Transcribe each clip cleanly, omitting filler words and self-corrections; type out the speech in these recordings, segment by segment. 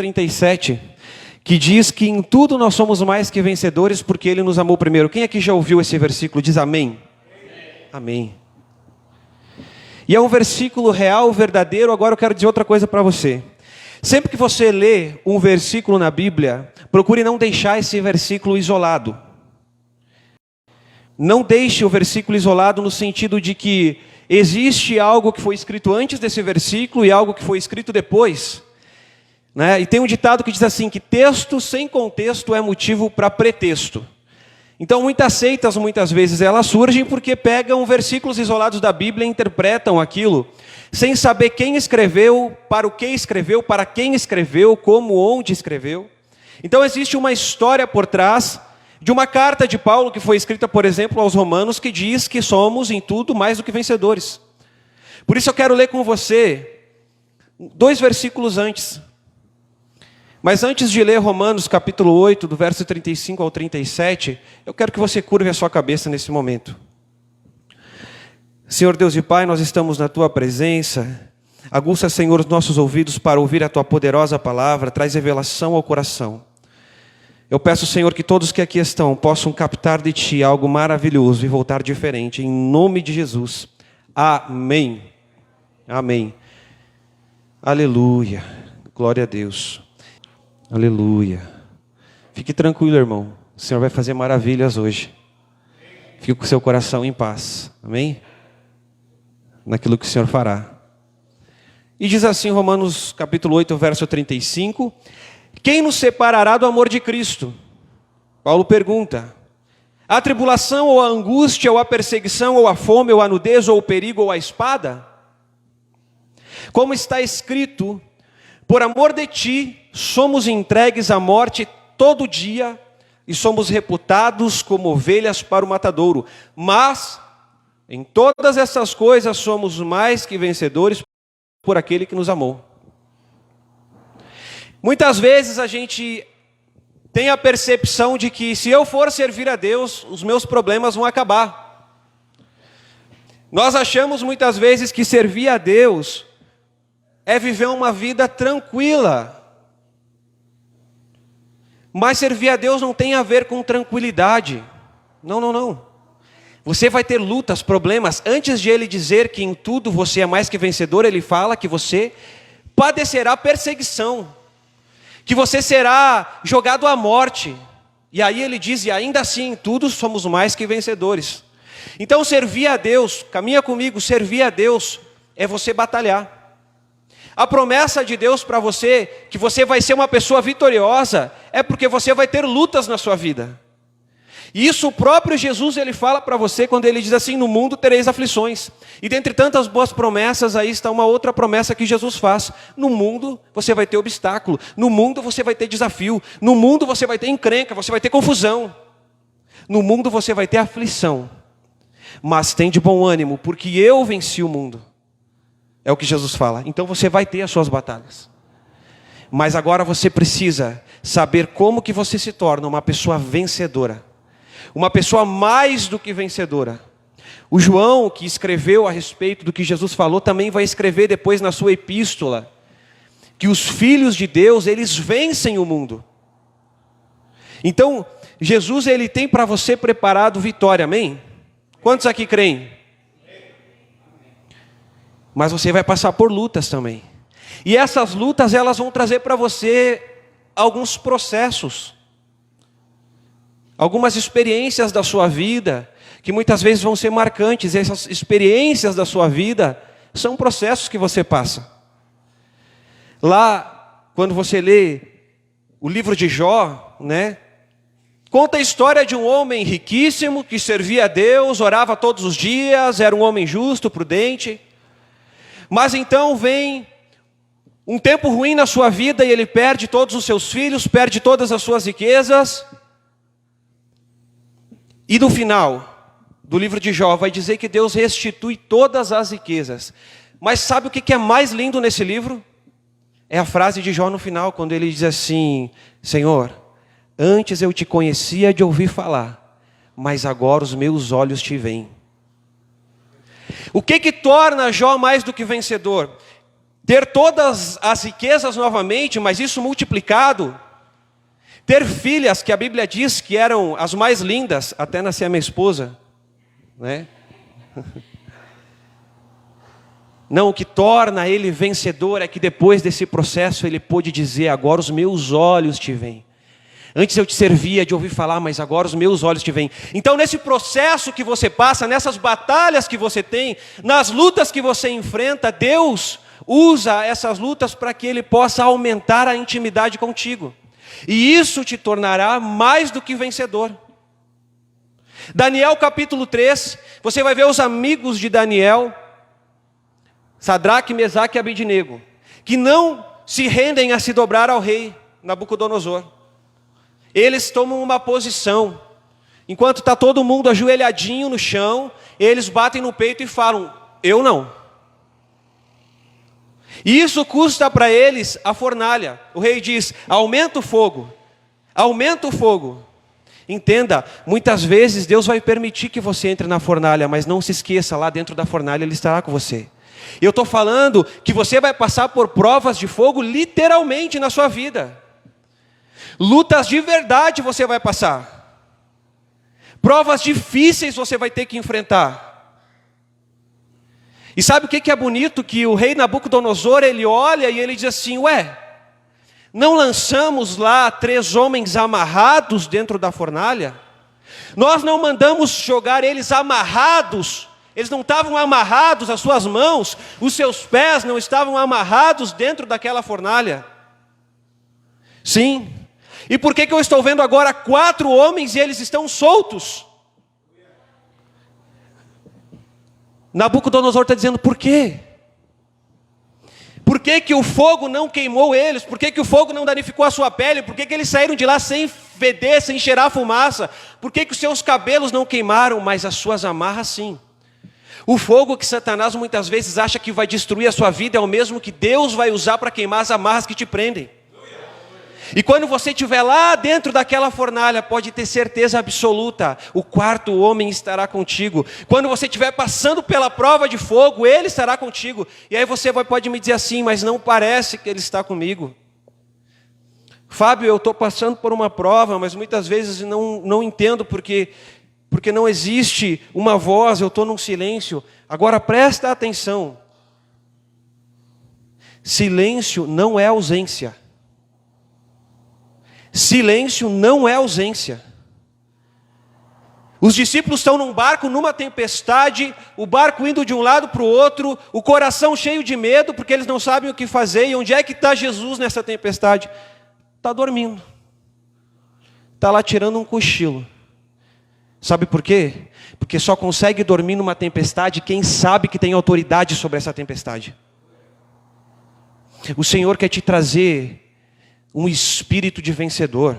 37, que diz que em tudo nós somos mais que vencedores porque Ele nos amou primeiro. Quem aqui já ouviu esse versículo? Diz amém. Amém. E é um versículo real, verdadeiro. Agora eu quero dizer outra coisa para você. Sempre que você lê um versículo na Bíblia, procure não deixar esse versículo isolado. Não deixe o versículo isolado no sentido de que existe algo que foi escrito antes desse versículo e algo que foi escrito depois. E tem um ditado que diz assim, que texto sem contexto é motivo para pretexto. Então muitas seitas, muitas vezes, elas surgem porque pegam versículos isolados da Bíblia e interpretam aquilo, sem saber quem escreveu, para o que escreveu, para quem escreveu, como, onde escreveu. Então existe uma história por trás de uma carta de Paulo que foi escrita, por exemplo, aos Romanos, que diz que somos em tudo mais do que vencedores. Por isso eu quero ler com você 2 versículos antes. Mas antes de ler Romanos capítulo 8, do verso 35 ao 37, eu quero que você curve a sua cabeça nesse momento. Senhor Deus e Pai, nós estamos na Tua presença. Aguça, Senhor, os nossos ouvidos para ouvir a Tua poderosa palavra, traz revelação ao coração. Eu peço, Senhor, que todos que aqui estão possam captar de Ti algo maravilhoso e voltar diferente, em nome de Jesus. Amém. Amém. Aleluia. Glória a Deus. Aleluia. Fique tranquilo, irmão. O Senhor vai fazer maravilhas hoje. Fique com o seu coração em paz. Amém? Naquilo que o Senhor fará. E diz assim, Romanos capítulo 8, verso 35. Quem nos separará do amor de Cristo? Paulo pergunta. A tribulação, ou a angústia, ou a perseguição, ou a fome, ou a nudez, ou o perigo, ou a espada? Como está escrito, por amor de Ti, somos entregues à morte todo dia e somos reputados como ovelhas para o matadouro. Mas, em todas essas coisas, somos mais que vencedores por aquele que nos amou. Muitas vezes a gente tem a percepção de que se eu for servir a Deus, os meus problemas vão acabar. Nós achamos muitas vezes que servir a Deus é viver uma vida tranquila. Mas servir a Deus não tem a ver com tranquilidade. Não, não, não. Você vai ter lutas, problemas. Antes de Ele dizer que em tudo você é mais que vencedor, Ele fala que você padecerá perseguição, que você será jogado à morte. E aí Ele diz, e ainda assim em tudo somos mais que vencedores. Então servir a Deus, caminha comigo, servir a Deus é você batalhar. A promessa de Deus para você, que você vai ser uma pessoa vitoriosa, é porque você vai ter lutas na sua vida. E isso o próprio Jesus, Ele fala para você quando Ele diz assim, no mundo tereis aflições. E dentre tantas boas promessas, aí está uma outra promessa que Jesus faz. No mundo você vai ter obstáculo, no mundo você vai ter desafio, no mundo você vai ter encrenca, você vai ter confusão. No mundo você vai ter aflição. Mas tem de bom ânimo, porque eu venci o mundo. É o que Jesus fala. Então você vai ter as suas batalhas. Mas agora você precisa saber como que você se torna uma pessoa vencedora. Uma pessoa mais do que vencedora. O João, que escreveu a respeito do que Jesus falou, também vai escrever depois na sua epístola, que os filhos de Deus, eles vencem o mundo. Então, Jesus, Ele tem para você preparado vitória, amém? Quantos aqui creem? Mas você vai passar por lutas também. E essas lutas, elas vão trazer para você alguns processos. Algumas experiências da sua vida, que muitas vezes vão ser marcantes. E essas experiências da sua vida são processos que você passa. Lá, quando você lê o livro de Jó, conta a história de um homem riquíssimo, que servia a Deus, orava todos os dias, era um homem justo, prudente. Mas então vem um tempo ruim na sua vida e ele perde todos os seus filhos, perde todas as suas riquezas. E no final do livro de Jó vai dizer que Deus restitui todas as riquezas. Mas sabe o que é mais lindo nesse livro? É a frase de Jó no final, quando ele diz assim, Senhor, antes eu te conhecia de ouvir falar, mas agora os meus olhos te veem. O que torna Jó mais do que vencedor? ter todas as riquezas novamente, mas isso multiplicado, ter filhas que a Bíblia diz que eram as mais lindas, até nascer a minha esposa, né? Não, o que torna ele vencedor é que depois desse processo ele pôde dizer: agora os meus olhos te veem. Antes eu te servia de ouvir falar, mas agora os meus olhos te veem. Então nesse processo que você passa, nessas batalhas que você tem, nas lutas que você enfrenta, Deus usa essas lutas para que Ele possa aumentar a intimidade contigo. E isso te tornará mais do que vencedor. Daniel capítulo 3, você vai ver os amigos de Daniel, Sadraque, Mesaque e Abednego, que não se rendem a se dobrar ao rei Nabucodonosor. Eles tomam uma posição. Enquanto está todo mundo ajoelhadinho no chão, eles batem no peito e falam: eu não. E isso custa para eles a fornalha. O rei diz: aumenta o fogo, aumenta o fogo. Entenda, muitas vezes Deus vai permitir que você entre na fornalha, mas não se esqueça, lá dentro da fornalha Ele estará com você. Eu estou falando que você vai passar por provas de fogo literalmente na sua vida. Lutas de verdade você vai passar. Provas difíceis você vai ter que enfrentar. E sabe o que é bonito? Que o rei Nabucodonosor, ele olha e ele diz assim: ué, não lançamos lá 3 homens amarrados dentro da fornalha? Nós não mandamos jogar eles amarrados? Eles não estavam amarrados, as suas mãos, os seus pés não estavam amarrados dentro daquela fornalha? Sim. E por que eu estou vendo agora 4 homens e eles estão soltos? Nabucodonosor está dizendo: por quê? Por que o fogo não queimou eles? Por que o fogo não danificou a sua pele? Por que eles saíram de lá sem feder, sem cheirar fumaça? Por que os seus cabelos não queimaram, mas as suas amarras sim? O fogo que Satanás muitas vezes acha que vai destruir a sua vida é o mesmo que Deus vai usar para queimar as amarras que te prendem. E quando você estiver lá dentro daquela fornalha, pode ter certeza absoluta, o 4º homem estará contigo. Quando você estiver passando pela prova de fogo, ele estará contigo. E aí você pode me dizer assim: mas não parece que ele está comigo. Fábio, eu estou passando por uma prova, mas muitas vezes não entendo porque não existe uma voz, eu estou num silêncio. Agora presta atenção. Silêncio não é ausência. Silêncio não é ausência. Os discípulos estão num barco, numa tempestade, o barco indo de um lado para o outro, o coração cheio de medo, porque eles não sabem o que fazer. E onde é que está Jesus nessa tempestade? Está dormindo. Está lá tirando um cochilo. Sabe por quê? Porque só consegue dormir numa tempestade quem sabe que tem autoridade sobre essa tempestade. O Senhor quer te trazer um espírito de vencedor,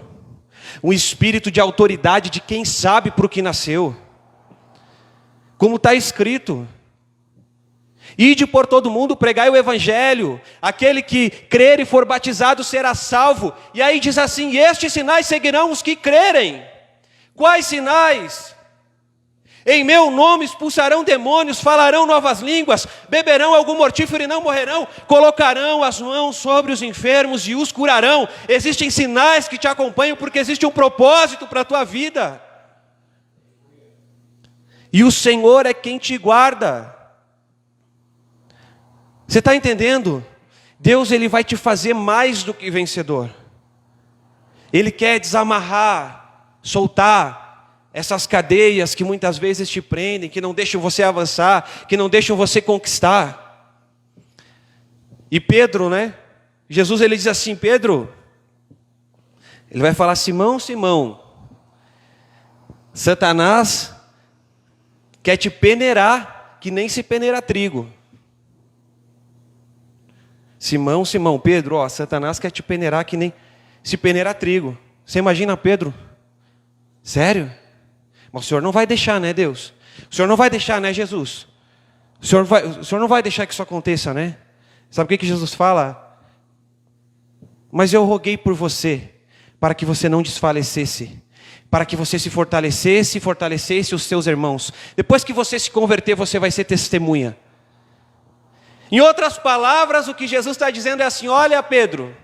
um espírito de autoridade de quem sabe por que nasceu. Como está escrito: ide por todo mundo, pregai o evangelho, aquele que crer e for batizado será salvo. E aí diz assim: e estes sinais seguirão os que crerem. Quais sinais? Em meu nome expulsarão demônios, falarão novas línguas, beberão algum mortífero e não morrerão, colocarão as mãos sobre os enfermos e os curarão. Existem sinais que te acompanham porque existe um propósito para a tua vida. E o Senhor é quem te guarda. Você está entendendo? Deus, Ele vai te fazer mais do que vencedor. Ele quer desamarrar, soltar essas cadeias que muitas vezes te prendem, que não deixam você avançar, que não deixam você conquistar. E Pedro, né? Jesus, ele diz assim: Pedro, ele vai falar: Simão, Simão, Satanás quer te peneirar, que nem se peneira trigo. Simão, Simão, Pedro, ó, Satanás quer te peneirar que nem se peneira trigo. Você imagina Pedro? Sério? Mas o Senhor não vai deixar, né, Deus? O Senhor não vai deixar, né, Jesus? O Senhor não vai deixar que isso aconteça, né? Sabe o que Jesus fala? Mas eu roguei por você, para que você não desfalecesse, para que você se fortalecesse e fortalecesse os seus irmãos. Depois que você se converter, você vai ser testemunha. Em outras palavras, o que Jesus está dizendo é assim: olha, Pedro,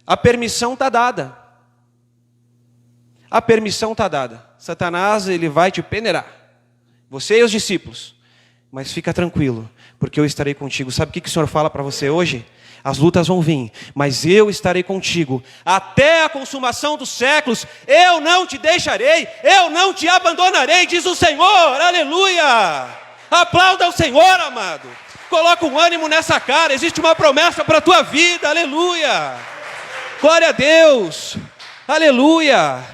a permissão está dada. A permissão está dada. Satanás, ele vai te peneirar, você e os discípulos. Mas fica tranquilo, porque eu estarei contigo. Sabe o que o Senhor fala para você hoje? As lutas vão vir, mas eu estarei contigo até a consumação dos séculos. Eu não te deixarei, eu não te abandonarei, diz o Senhor. Aleluia! Aplauda o Senhor, amado. Coloca um ânimo nessa cara. Existe uma promessa para a tua vida. Aleluia! Glória a Deus! Aleluia!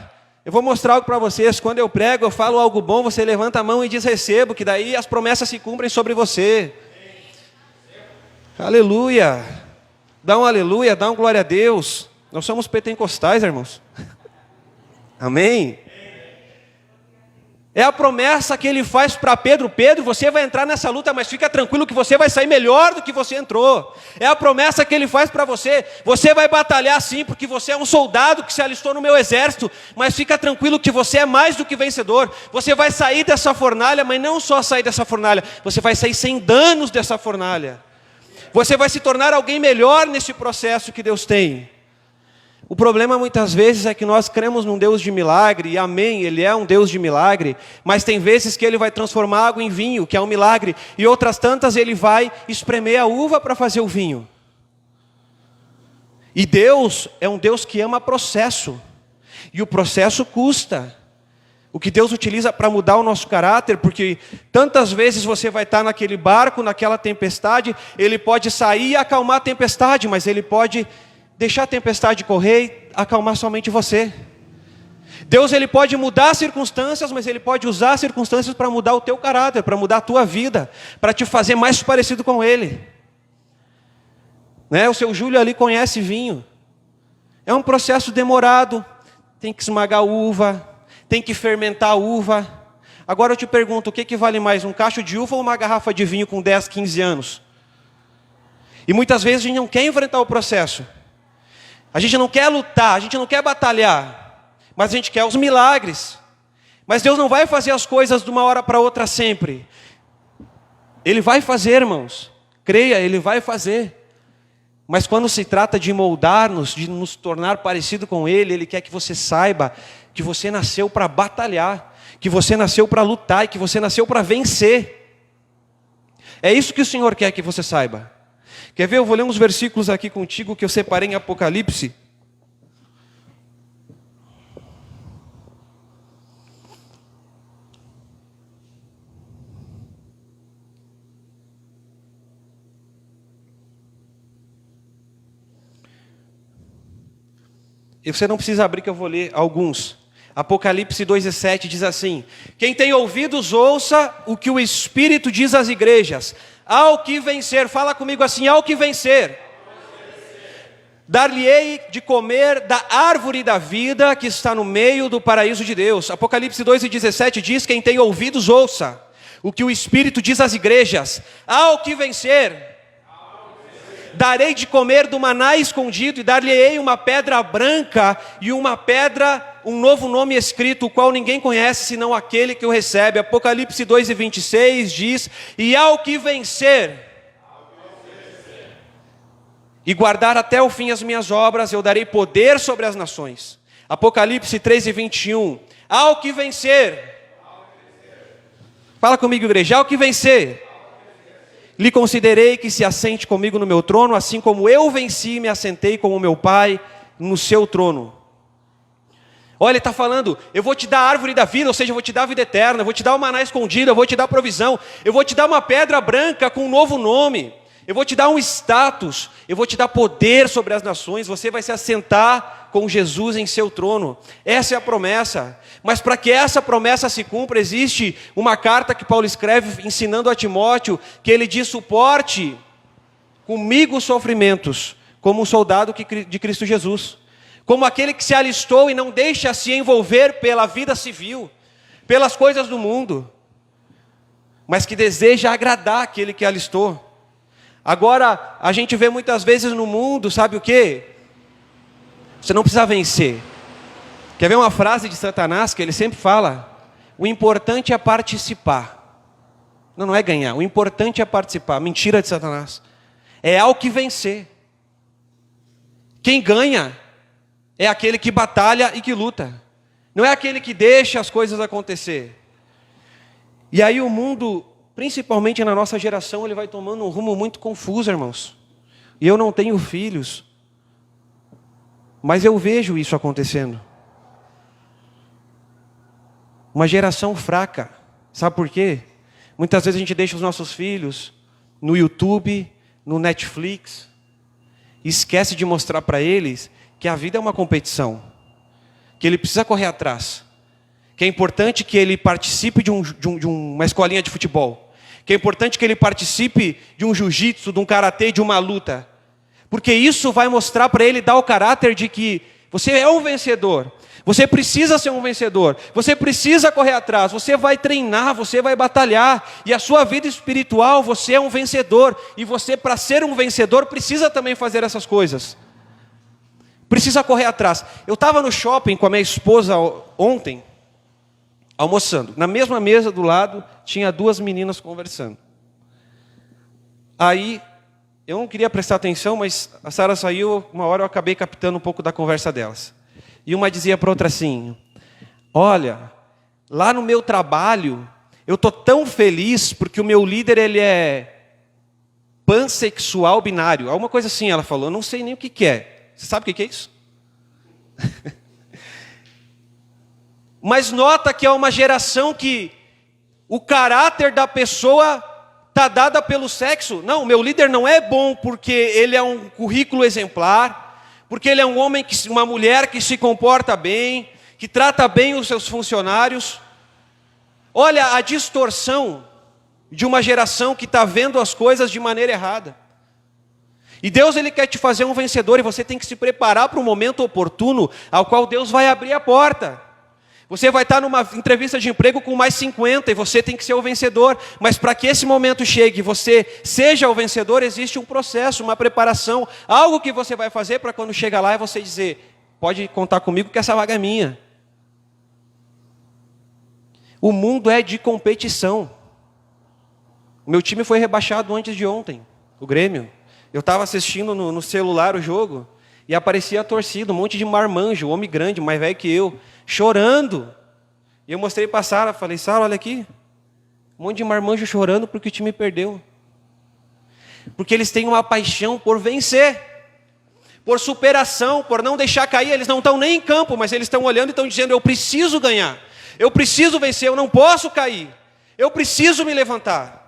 Eu vou mostrar algo para vocês. Quando eu prego, eu falo algo bom, você levanta a mão e diz recebo, que daí as promessas se cumprem sobre você. Aleluia! Dá um aleluia, dá um glória a Deus. Nós somos pentecostais, irmãos. Amém? É a promessa que ele faz para Pedro. Pedro, você vai entrar nessa luta, mas fica tranquilo que você vai sair melhor do que você entrou. É a promessa que ele faz para você. Você vai batalhar sim, porque você é um soldado que se alistou no meu exército, mas fica tranquilo que você é mais do que vencedor. Você vai sair dessa fornalha, mas não só sair dessa fornalha, você vai sair sem danos dessa fornalha. Você vai se tornar alguém melhor nesse processo que Deus tem. O problema muitas vezes é que nós cremos num Deus de milagre, e amém, Ele é um Deus de milagre, mas tem vezes que Ele vai transformar água em vinho, que é um milagre, e outras tantas Ele vai espremer a uva para fazer o vinho. E Deus é um Deus que ama processo, e o processo custa. O que Deus utiliza para mudar o nosso caráter, porque tantas vezes você vai estar naquele barco, naquela tempestade, Ele pode sair e acalmar a tempestade, mas Ele pode deixar a tempestade correr e acalmar somente você. Deus, Ele pode mudar as circunstâncias, mas Ele pode usar as circunstâncias para mudar o teu caráter, para mudar a tua vida, para te fazer mais parecido com Ele. Né? O seu Júlio ali conhece vinho. É um processo demorado, tem que esmagar a uva, tem que fermentar a uva. Agora eu te pergunto, o que vale mais, um cacho de uva ou uma garrafa de vinho com 10, 15 anos? E muitas vezes a gente não quer enfrentar o processo. A gente não quer lutar, a gente não quer batalhar, mas a gente quer os milagres. Mas Deus não vai fazer as coisas de uma hora para outra sempre. Ele vai fazer, irmãos. Creia, Ele vai fazer. Mas quando se trata de moldar-nos, de nos tornar parecido com Ele, Ele quer que você saiba que você nasceu para batalhar, que você nasceu para lutar e que você nasceu para vencer. É isso que o Senhor quer que você saiba. Quer ver? Eu vou ler uns versículos aqui contigo que eu separei em Apocalipse. E você não precisa abrir que eu vou ler alguns. Apocalipse 2:7 diz assim: quem tem ouvidos ouça o que o Espírito diz às igrejas. Ao que vencer, fala comigo assim, ao que vencer, dar-lhe-ei de comer da árvore da vida que está no meio do paraíso de Deus. Apocalipse 2:17 diz: quem tem ouvidos ouça o que o Espírito diz às igrejas. Ao que vencer, darei de comer do maná escondido, e dar-lhe-ei uma pedra branca e uma pedra, um novo nome escrito, o qual ninguém conhece senão aquele que o recebe. Apocalipse 2:26 diz: e ao que vencer e guardar até o fim as minhas obras, eu darei poder sobre as nações. Apocalipse 3:21, ao que vencer, fala comigo, igreja, ao que vencer, lhe considerei que se assente comigo no meu trono, assim como eu venci e me assentei com o meu Pai no seu trono. Olha, ele está falando, eu vou te dar a árvore da vida, ou seja, eu vou te dar a vida eterna, eu vou te dar o maná escondido, eu vou te dar provisão, eu vou te dar uma pedra branca com um novo nome, eu vou te dar um status, eu vou te dar poder sobre as nações, você vai se assentar com Jesus em seu trono. Essa é a promessa. Mas para que essa promessa se cumpra, existe uma carta que Paulo escreve ensinando a Timóteo, que ele diz: suporte comigo os sofrimentos, como um soldado de Cristo Jesus, como aquele que se alistou e não deixa se envolver pela vida civil, pelas coisas do mundo, mas que deseja agradar aquele que alistou. Agora, a gente vê muitas vezes no mundo, sabe o quê? Você não precisa vencer. Quer ver uma frase de Satanás que ele sempre fala? O importante é participar. Não, não é ganhar. O importante é participar. Mentira de Satanás. É ao que vencer. Quem ganha é aquele que batalha e que luta. Não é aquele que deixa as coisas acontecer. E aí o mundo, principalmente na nossa geração, ele vai tomando um rumo muito confuso, irmãos. E eu não tenho filhos, mas eu vejo isso acontecendo. Uma geração fraca. Sabe por quê? Muitas vezes a gente deixa os nossos filhos no YouTube, no Netflix, e esquece de mostrar para eles que a vida é uma competição, que ele precisa correr atrás, que é importante que ele participe de uma escolinha de futebol, que é importante que ele participe de um jiu-jitsu, de um karatê, de uma luta, porque isso vai mostrar para ele, dar o caráter de que você é um vencedor, você precisa ser um vencedor, você precisa correr atrás, você vai treinar, você vai batalhar, e a sua vida espiritual, você é um vencedor, e você, para ser um vencedor, precisa também fazer essas coisas, precisa correr atrás. Eu estava no shopping com a minha esposa ontem, almoçando, na mesma mesa do lado, tinha duas meninas conversando. Aí, eu não queria prestar atenção, mas a Sara saiu, uma hora eu acabei captando um pouco da conversa delas. E uma dizia para outra assim, olha, lá no meu trabalho, eu estou tão feliz porque o meu líder ele é pansexual binário. Alguma coisa assim ela falou, eu não sei nem o que é. Você sabe o que é isso? Mas nota que é uma geração que o caráter da pessoa está dada pelo sexo. Não, o meu líder não é bom porque ele é um currículo exemplar, porque ele é um homem, uma mulher que se comporta bem, que trata bem os seus funcionários. Olha a distorção de uma geração que está vendo as coisas de maneira errada. E Deus ele quer te fazer um vencedor e você tem que se preparar para o momento oportuno ao qual Deus vai abrir a porta. Você vai estar numa entrevista de emprego com mais 50 e você tem que ser o vencedor. Mas para que esse momento chegue e você seja o vencedor, existe um processo, uma preparação, algo que você vai fazer para quando chega lá e você dizer, pode contar comigo que essa vaga é minha. O mundo é de competição. O meu time foi rebaixado antes de ontem, o Grêmio. Eu estava assistindo no celular o jogo e aparecia a torcida, um monte de marmanjo, homem grande, mais velho que eu, chorando. E eu mostrei para a Sara, falei, Sara, olha aqui. Um monte de marmanjo chorando porque o time perdeu. Porque eles têm uma paixão por vencer. Por superação, por não deixar cair. Eles não estão nem em campo, mas eles estão olhando e estão dizendo, eu preciso ganhar. Eu preciso vencer, eu não posso cair. Eu preciso me levantar.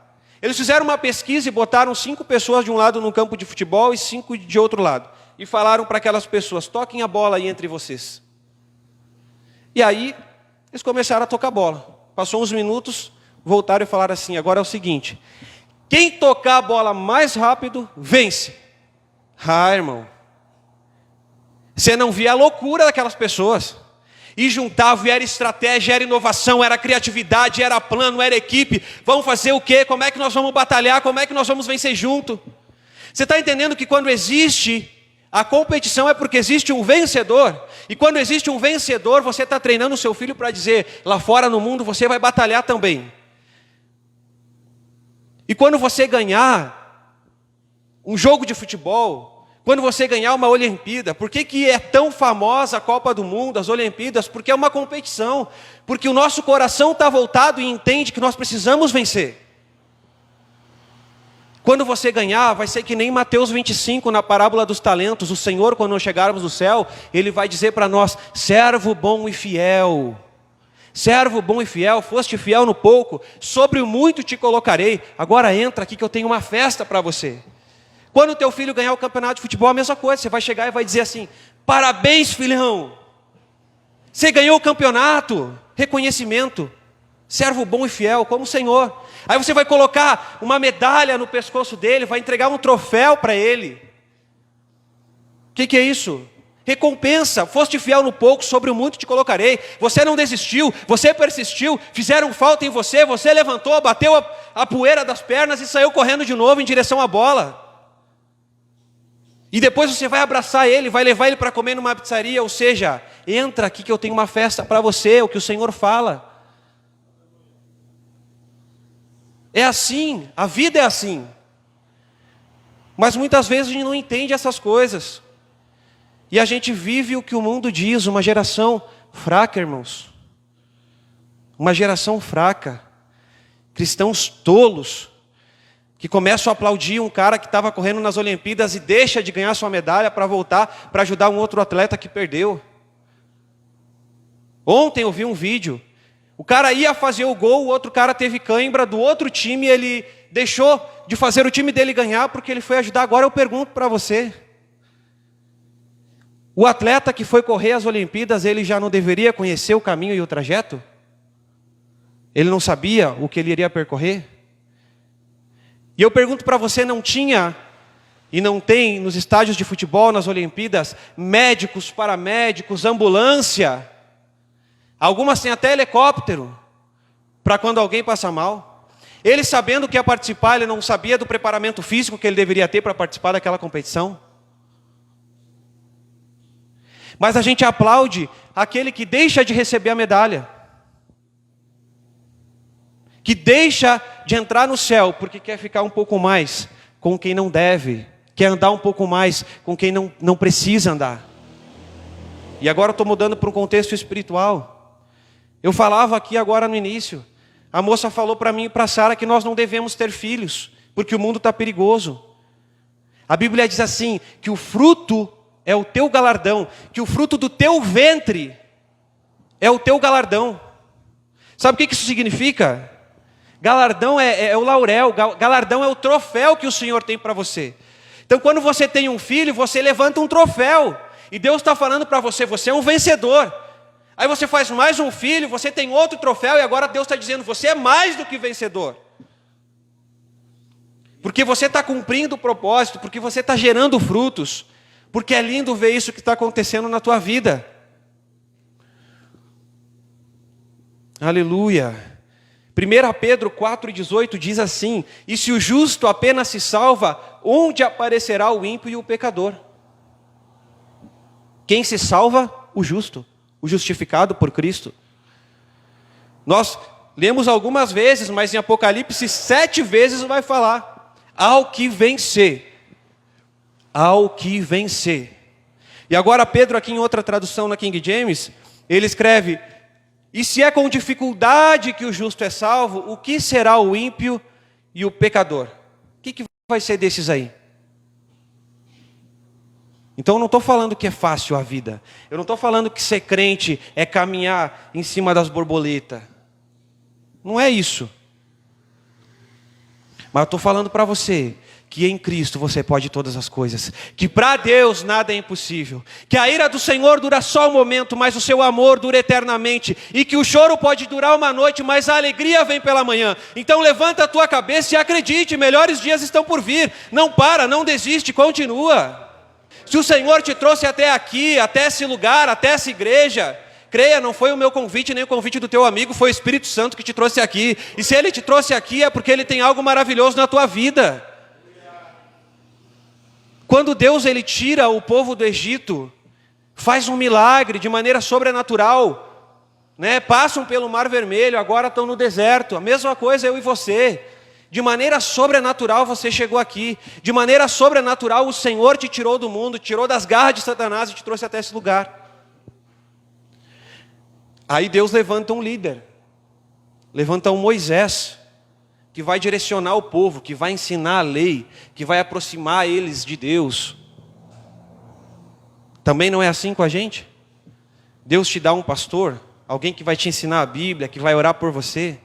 Eles fizeram uma pesquisa e botaram 5 pessoas de um lado no campo de futebol e 5 de outro lado. E falaram para aquelas pessoas, toquem a bola aí entre vocês. E aí, eles começaram a tocar bola. Passou uns minutos, voltaram e falaram assim, agora é o seguinte, quem tocar a bola mais rápido, vence. Ah, irmão, você não via a loucura daquelas pessoas. E juntava, e era estratégia, era inovação, era criatividade, era plano, era equipe. Vamos fazer o quê? Como é que nós vamos batalhar? Como é que nós vamos vencer junto? Você está entendendo que quando existe a competição é porque existe um vencedor. E quando existe um vencedor, você está treinando o seu filho para dizer, lá fora no mundo você vai batalhar também. E quando você ganhar um jogo de futebol, quando você ganhar uma Olimpíada, por que é tão famosa a Copa do Mundo, as Olimpíadas? Porque é uma competição, porque o nosso coração está voltado e entende que nós precisamos vencer. Quando você ganhar, vai ser que nem Mateus 25, na parábola dos talentos, o Senhor, quando nós chegarmos no céu, Ele vai dizer para nós, servo bom e fiel, foste fiel no pouco, sobre o muito te colocarei, agora entra aqui que eu tenho uma festa para você. Quando o teu filho ganhar o campeonato de futebol, a mesma coisa, você vai chegar e vai dizer assim, parabéns filhão, você ganhou o campeonato, reconhecimento, servo bom e fiel, como o Senhor. Aí você vai colocar uma medalha no pescoço dele, vai entregar um troféu para ele. O que é isso? Recompensa, foste fiel no pouco, sobre o muito te colocarei. Você não desistiu, você persistiu, fizeram falta em você, você levantou, bateu a poeira das pernas e saiu correndo de novo em direção à bola. E depois você vai abraçar ele, vai levar ele para comer numa pizzaria, ou seja, entra aqui que eu tenho uma festa para você, o que o Senhor fala. É assim, a vida é assim. Mas muitas vezes a gente não entende essas coisas. E a gente vive o que o mundo diz, uma geração fraca, irmãos. Uma geração fraca. Cristãos tolos, que começam a aplaudir um cara que estava correndo nas Olimpíadas e deixa de ganhar sua medalha para voltar para ajudar um outro atleta que perdeu. Ontem eu vi um vídeo, o cara ia fazer o gol, o outro cara teve cãibra do outro time, ele deixou de fazer o time dele ganhar porque ele foi ajudar. Agora eu pergunto para você, o atleta que foi correr as Olimpíadas, ele já não deveria conhecer o caminho e o trajeto? Ele não sabia o que ele iria percorrer? E eu pergunto para você, não tinha e não tem nos estádios de futebol, nas Olimpíadas, médicos, paramédicos, ambulância? Algumas têm até helicóptero, para quando alguém passa mal. Ele sabendo que ia participar, ele não sabia do preparamento físico que ele deveria ter para participar daquela competição. Mas a gente aplaude aquele que deixa de receber a medalha, que deixa de entrar no céu porque quer ficar um pouco mais com quem não deve, quer andar um pouco mais com quem não precisa andar. E agora eu estou mudando para um contexto espiritual. Eu falava aqui agora no início, a moça falou para mim e para a Sara que nós não devemos ter filhos, porque o mundo está perigoso. A Bíblia diz assim, que o fruto é o teu galardão, que o fruto do teu ventre é o teu galardão. Sabe o que isso significa? Galardão é o laurel, galardão é o troféu que o Senhor tem para você. Então quando você tem um filho, você levanta um troféu. E Deus está falando para você, você é um vencedor. Aí você faz mais um filho, você tem outro troféu, e agora Deus está dizendo, você é mais do que vencedor. Porque você está cumprindo o propósito, porque você está gerando frutos. Porque é lindo ver isso que está acontecendo na tua vida. Aleluia. 1 Pedro 4,18 diz assim, e se o justo apenas se salva, onde aparecerá o ímpio e o pecador? Quem se salva? O justo, o justificado por Cristo. Nós lemos algumas vezes, mas em Apocalipse 7 vezes vai falar, ao que vencer. Ao que vencer. E agora Pedro aqui em outra tradução na King James, ele escreve, e se é com dificuldade que o justo é salvo, o que será o ímpio e o pecador? O que vai ser desses aí? Então eu não estou falando que é fácil a vida. Eu não estou falando que ser crente é caminhar em cima das borboletas. Não é isso. Mas eu estou falando para você que em Cristo você pode todas as coisas, que para Deus nada é impossível, que a ira do Senhor dura só um momento, mas o seu amor dura eternamente, e que o choro pode durar uma noite, mas a alegria vem pela manhã. Então levanta a tua cabeça e acredite, melhores dias estão por vir. Não para, não desiste, continua. Se o Senhor te trouxe até aqui, até esse lugar, até essa igreja, creia, não foi o meu convite, nem o convite do teu amigo, foi o Espírito Santo que te trouxe aqui. E se Ele te trouxe aqui, é porque Ele tem algo maravilhoso na tua vida. Quando Deus ele tira o povo do Egito, faz um milagre de maneira sobrenatural, né? Passam pelo Mar Vermelho, agora estão no deserto. A mesma coisa eu e você. De maneira sobrenatural você chegou aqui. De maneira sobrenatural o Senhor te tirou do mundo, tirou das garras de Satanás e te trouxe até esse lugar. Aí Deus levanta um líder, levanta um Moisés, que vai direcionar o povo, que vai ensinar a lei, que vai aproximar eles de Deus. Também não é assim com a gente? Deus te dá um pastor, alguém que vai te ensinar a Bíblia, que vai orar por você.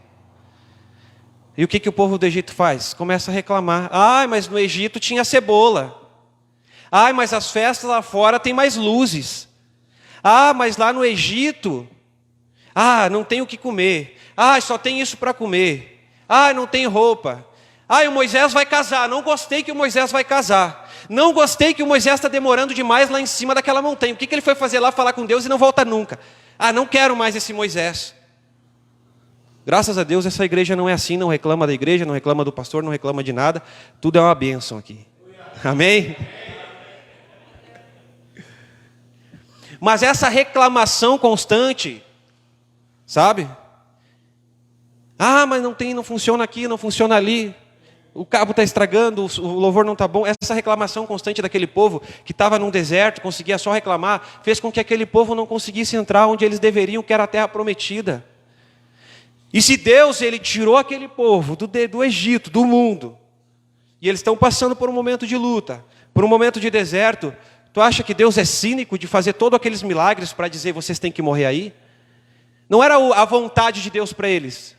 E o que o povo do Egito faz? Começa a reclamar. Ai, mas no Egito tinha cebola. Ai, mas as festas lá fora tem mais luzes. Ah, mas lá no Egito, não tem o que comer. Só tem isso para comer. Não tem roupa. O Moisés vai casar. Não gostei que o Moisés vai casar. Não gostei que o Moisés está demorando demais lá em cima daquela montanha. O que ele foi fazer lá? Falar com Deus e não volta nunca. Não quero mais esse Moisés. Graças a Deus essa igreja não é assim. Não reclama da igreja, não reclama do pastor, não reclama de nada. Tudo é uma bênção aqui. Amém? Mas essa reclamação constante, sabe? Ah, mas não funciona aqui, não funciona ali. O cabo está estragando, o louvor não está bom. Essa reclamação constante daquele povo que estava num deserto, conseguia só reclamar, fez com que aquele povo não conseguisse entrar onde eles deveriam, que era a terra prometida. E se Deus ele tirou aquele povo do Egito, do mundo, e eles estão passando por um momento de luta, por um momento de deserto, tu acha que Deus é cínico de fazer todos aqueles milagres para dizer vocês têm que morrer aí? Não era a vontade de Deus para eles.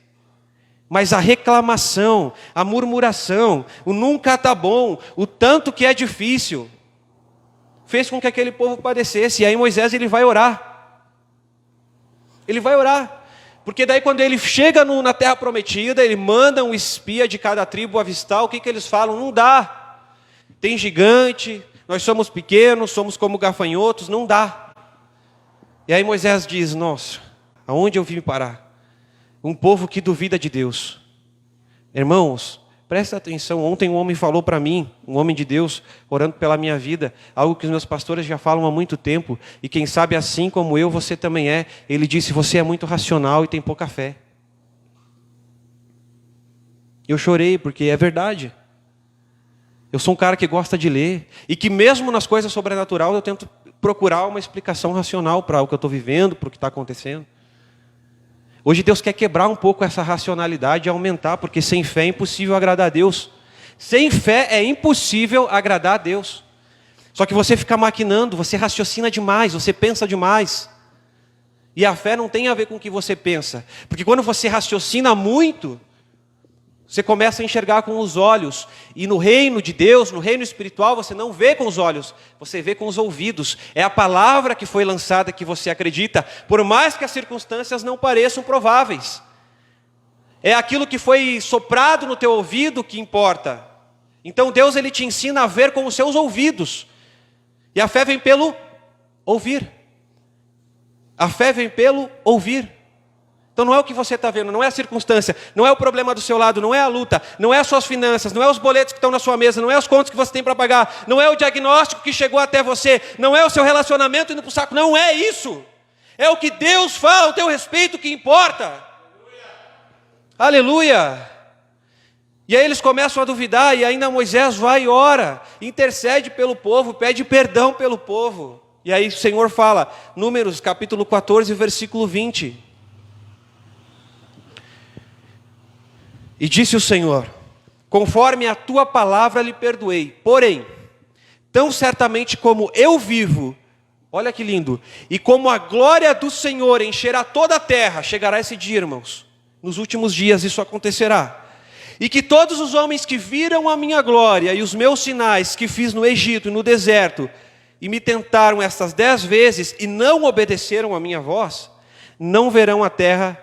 Mas a reclamação, a murmuração, o nunca está bom, o tanto que é difícil, fez com que aquele povo padecesse. E aí Moisés ele vai orar. Ele vai orar. Porque daí quando ele chega na terra prometida, ele manda um espia de cada tribo avistar, o que eles falam? Não dá. Tem gigante, nós somos pequenos, somos como gafanhotos, não dá. E aí Moisés diz, nossa, aonde eu vim parar? Um povo que duvida de Deus. Irmãos, presta atenção. Ontem um homem falou para mim, um homem de Deus, orando pela minha vida, algo que os meus pastores já falam há muito tempo, e quem sabe assim como eu, você também é. Ele disse, você é muito racional e tem pouca fé. Eu chorei, porque é verdade. Eu sou um cara que gosta de ler, e que mesmo nas coisas sobrenaturais eu tento procurar uma explicação racional para o que eu estou vivendo, para o que está acontecendo. Hoje Deus quer quebrar um pouco essa racionalidade e aumentar, porque sem fé é impossível agradar a Deus. Sem fé é impossível agradar a Deus. Só que você fica maquinando, você raciocina demais, você pensa demais. E a fé não tem a ver com o que você pensa. Porque quando você raciocina muito, você começa a enxergar com os olhos. E no reino de Deus, no reino espiritual, você não vê com os olhos, você vê com os ouvidos. É a palavra que foi lançada que você acredita, por mais que as circunstâncias não pareçam prováveis. É aquilo que foi soprado no teu ouvido que importa. Então Deus ele te ensina a ver com os seus ouvidos. E a fé vem pelo ouvir. A fé vem pelo ouvir. Então não é o que você está vendo, não é a circunstância, não é o problema do seu lado, não é a luta, não é as suas finanças, não é os boletos que estão na sua mesa, não é as contas que você tem para pagar, não é o diagnóstico que chegou até você, não é o seu relacionamento indo para o saco, não é isso. É o que Deus fala ao teu respeito que importa. Aleluia! E aí eles começam a duvidar, e ainda Moisés vai e ora, intercede pelo povo, pede perdão pelo povo. E aí o Senhor fala, Números capítulo 14, versículo 20. E disse o Senhor, conforme a tua palavra lhe perdoei, porém, tão certamente como eu vivo, olha que lindo, e como a glória do Senhor encherá toda a terra, chegará esse dia, irmãos, nos últimos dias isso acontecerá, e que todos os homens que viram a minha glória e os meus sinais que fiz no Egito e no deserto, e me tentaram estas 10 vezes e não obedeceram a minha voz, não verão a terra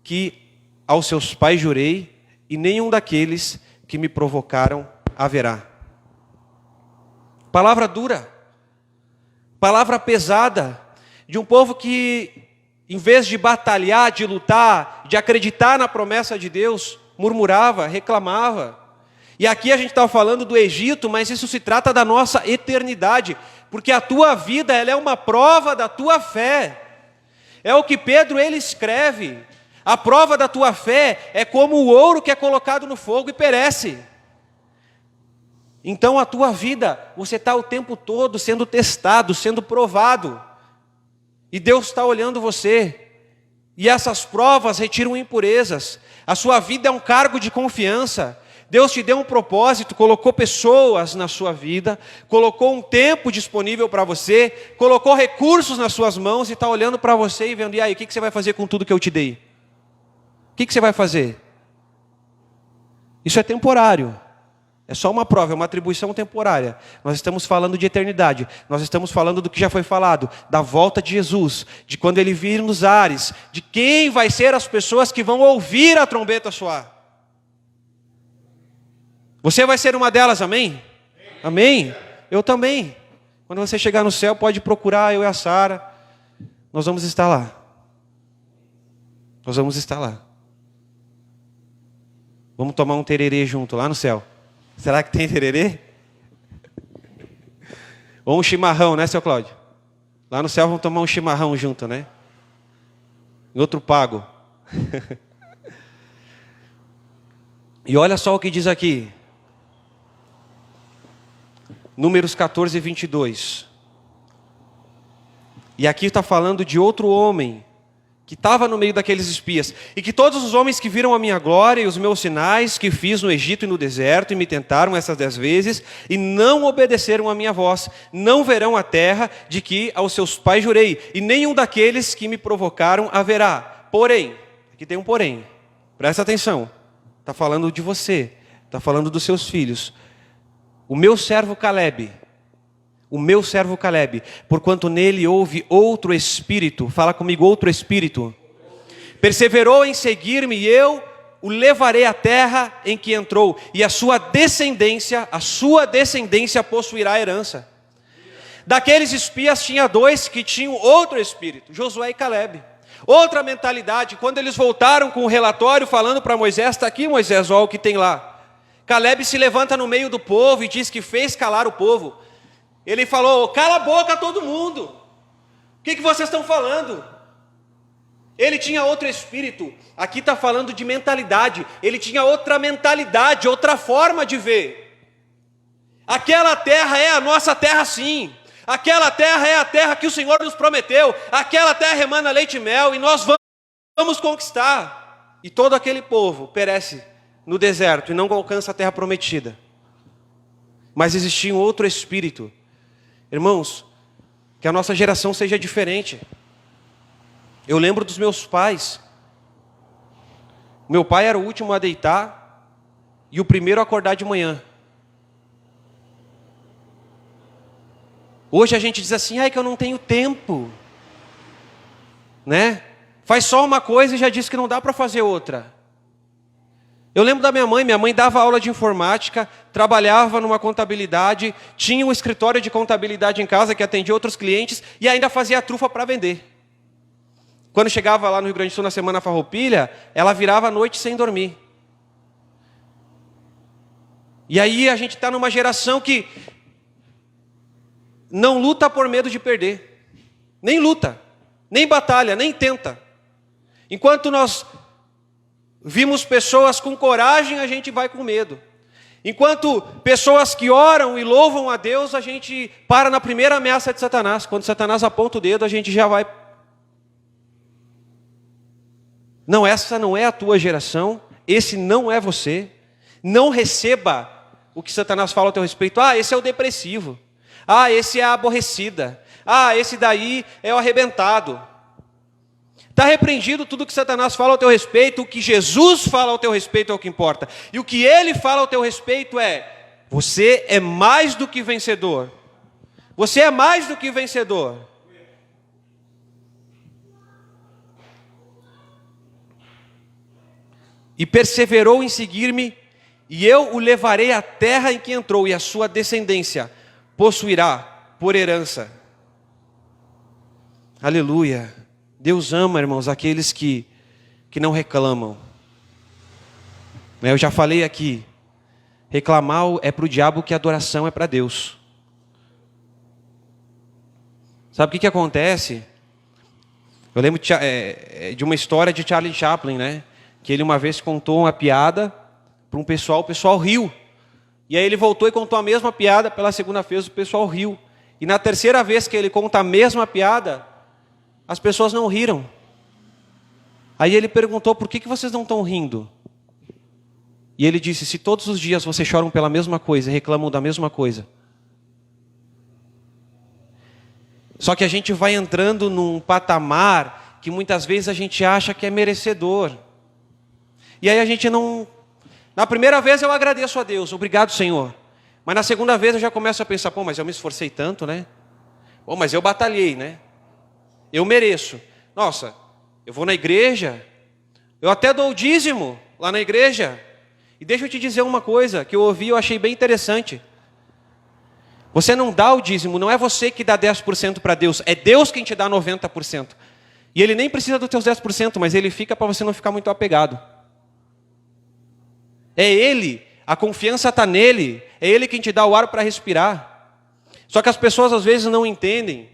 que aos seus pais jurei, e nenhum daqueles que me provocaram haverá. Palavra dura, palavra pesada, de um povo que, em vez de batalhar, de lutar, de acreditar na promessa de Deus, murmurava, reclamava. E aqui a gente está falando do Egito, mas isso se trata da nossa eternidade, porque a tua vida ela é uma prova da tua fé. É o que Pedro ele escreve. A prova da tua fé é como o ouro que é colocado no fogo e perece. Então a tua vida, você está o tempo todo sendo testado, sendo provado. E Deus está olhando você. E essas provas retiram impurezas. A sua vida é um cargo de confiança. Deus te deu um propósito, colocou pessoas na sua vida, colocou um tempo disponível para você, colocou recursos nas suas mãos e está olhando para você e vendo, e aí, o que você vai fazer com tudo que eu te dei? O que você vai fazer? Isso é temporário. É só uma prova, é uma atribuição temporária. Nós estamos falando de eternidade. Nós estamos falando do que já foi falado, da volta de Jesus, de quando Ele vir nos ares, de quem vai ser as pessoas que vão ouvir a trombeta soar. Você vai ser uma delas, amém? Amém? Eu também. Quando você chegar no céu, pode procurar eu e a Sara. Nós vamos estar lá. Nós vamos estar lá. Vamos tomar um tererê junto lá no céu. Será que tem tererê? Ou um chimarrão, né, seu Cláudio? Lá no céu vamos tomar um chimarrão junto, né? Em outro pago. E olha só o que diz aqui. Números 14, 22. E aqui está falando de outro homem que estava no meio daqueles espias. E que todos os homens que viram a minha glória e os meus sinais que fiz no Egito e no deserto e me tentaram essas 10 vezes e não obedeceram a minha voz, não verão a terra de que aos seus pais jurei, e nenhum daqueles que me provocaram haverá. Porém, aqui tem um porém, presta atenção, está falando de você, está falando dos seus filhos. O meu servo Caleb, porquanto nele houve outro espírito, fala comigo, outro espírito, perseverou em seguir-me e eu o levarei à terra em que entrou, e a sua descendência possuirá a herança. Daqueles espias tinha 2 que tinham outro espírito, Josué e Caleb. Outra mentalidade, quando eles voltaram com o relatório falando para Moisés, está aqui Moisés, olha o que tem lá. Caleb se levanta no meio do povo e diz que fez calar o povo. Ele falou, cala a boca todo mundo. O que vocês estão falando? Ele tinha outro espírito. Aqui está falando de mentalidade. Ele tinha outra mentalidade, outra forma de ver. Aquela terra é a nossa terra sim. Aquela terra é a terra que o Senhor nos prometeu. Aquela terra emana leite e mel e nós vamos conquistar. E todo aquele povo perece no deserto e não alcança a terra prometida. Mas existia um outro espírito. Irmãos, que a nossa geração seja diferente. Eu lembro dos meus pais. Meu pai era o último a deitar e o primeiro a acordar de manhã. Hoje a gente diz assim, ai que eu não tenho tempo. Né? Faz só uma coisa e já diz que não dá para fazer outra. Eu lembro da minha mãe dava aula de informática, trabalhava numa contabilidade, tinha um escritório de contabilidade em casa que atendia outros clientes e ainda fazia trufa para vender. Quando chegava lá no Rio Grande do Sul na Semana Farroupilha, ela virava a noite sem dormir. E aí a gente está numa geração que não luta por medo de perder. Nem luta, nem batalha, nem tenta. Enquanto nós vimos pessoas com coragem, a gente vai com medo. Enquanto pessoas que oram e louvam a Deus, a gente para na primeira ameaça de Satanás. Quando Satanás aponta o dedo, a gente já vai. Não, essa não é a tua geração. Esse não é você. Não receba o que Satanás fala ao teu respeito. Ah, esse é o depressivo. Ah, esse é a aborrecida. Ah, esse daí é o arrebentado. Está repreendido tudo que Satanás fala ao teu respeito. O que Jesus fala ao teu respeito é o que importa. E o que ele fala ao teu respeito é: você é mais do que vencedor. Você é mais do que vencedor. E perseverou em seguir-me, e eu o levarei à terra em que entrou, e a sua descendência possuirá por herança. Aleluia. Deus ama, irmãos, aqueles que não reclamam. Eu já falei aqui, reclamar é para o diabo o que adoração é para Deus. Sabe o que acontece? Eu lembro de uma história de Charlie Chaplin, né? Que ele uma vez contou uma piada para um pessoal, o pessoal riu. E aí ele voltou e contou a mesma piada pela segunda vez, o pessoal riu. E na terceira vez que ele conta a mesma piada, as pessoas não riram. Aí ele perguntou, por que vocês não estão rindo? E ele disse, se todos os dias vocês choram pela mesma coisa, reclamam da mesma coisa. Só que a gente vai entrando num patamar que muitas vezes a gente acha que é merecedor. E aí a gente não... Na primeira vez eu agradeço a Deus, obrigado Senhor. Mas na segunda vez eu já começo a pensar, mas eu me esforcei tanto, né? Mas eu batalhei, né? Eu mereço. Nossa, eu vou na igreja, eu até dou o dízimo lá na igreja. E deixa eu te dizer uma coisa que eu ouvi e eu achei bem interessante. Você não dá o dízimo, não é você que dá 10% para Deus, é Deus quem te dá 90%. E Ele nem precisa dos teus 10%, mas Ele fica para você não ficar muito apegado. É Ele, a confiança está nele, é Ele quem te dá o ar para respirar. Só que as pessoas às vezes não entendem.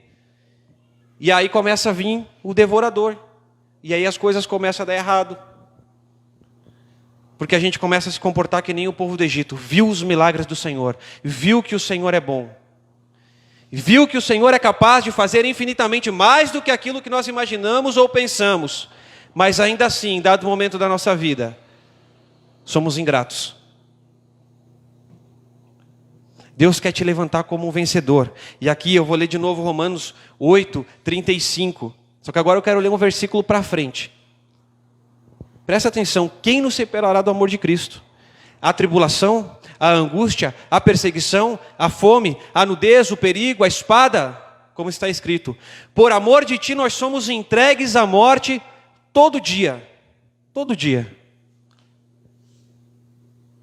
E aí começa a vir o devorador. E aí as coisas começam a dar errado. Porque a gente começa a se comportar que nem o povo do Egito. Viu os milagres do Senhor. Viu que o Senhor é bom. Viu que o Senhor é capaz de fazer infinitamente mais do que aquilo que nós imaginamos ou pensamos. Mas ainda assim, em dado momento da nossa vida, somos ingratos. Deus quer te levantar como um vencedor. E aqui eu vou ler de novo Romanos 8, 35. Só que agora eu quero ler um versículo para frente. Presta atenção. Quem nos separará do amor de Cristo? A tribulação, a angústia, a perseguição, a fome, a nudez, o perigo, a espada, como está escrito. Por amor de ti nós somos entregues à morte todo dia. Todo dia.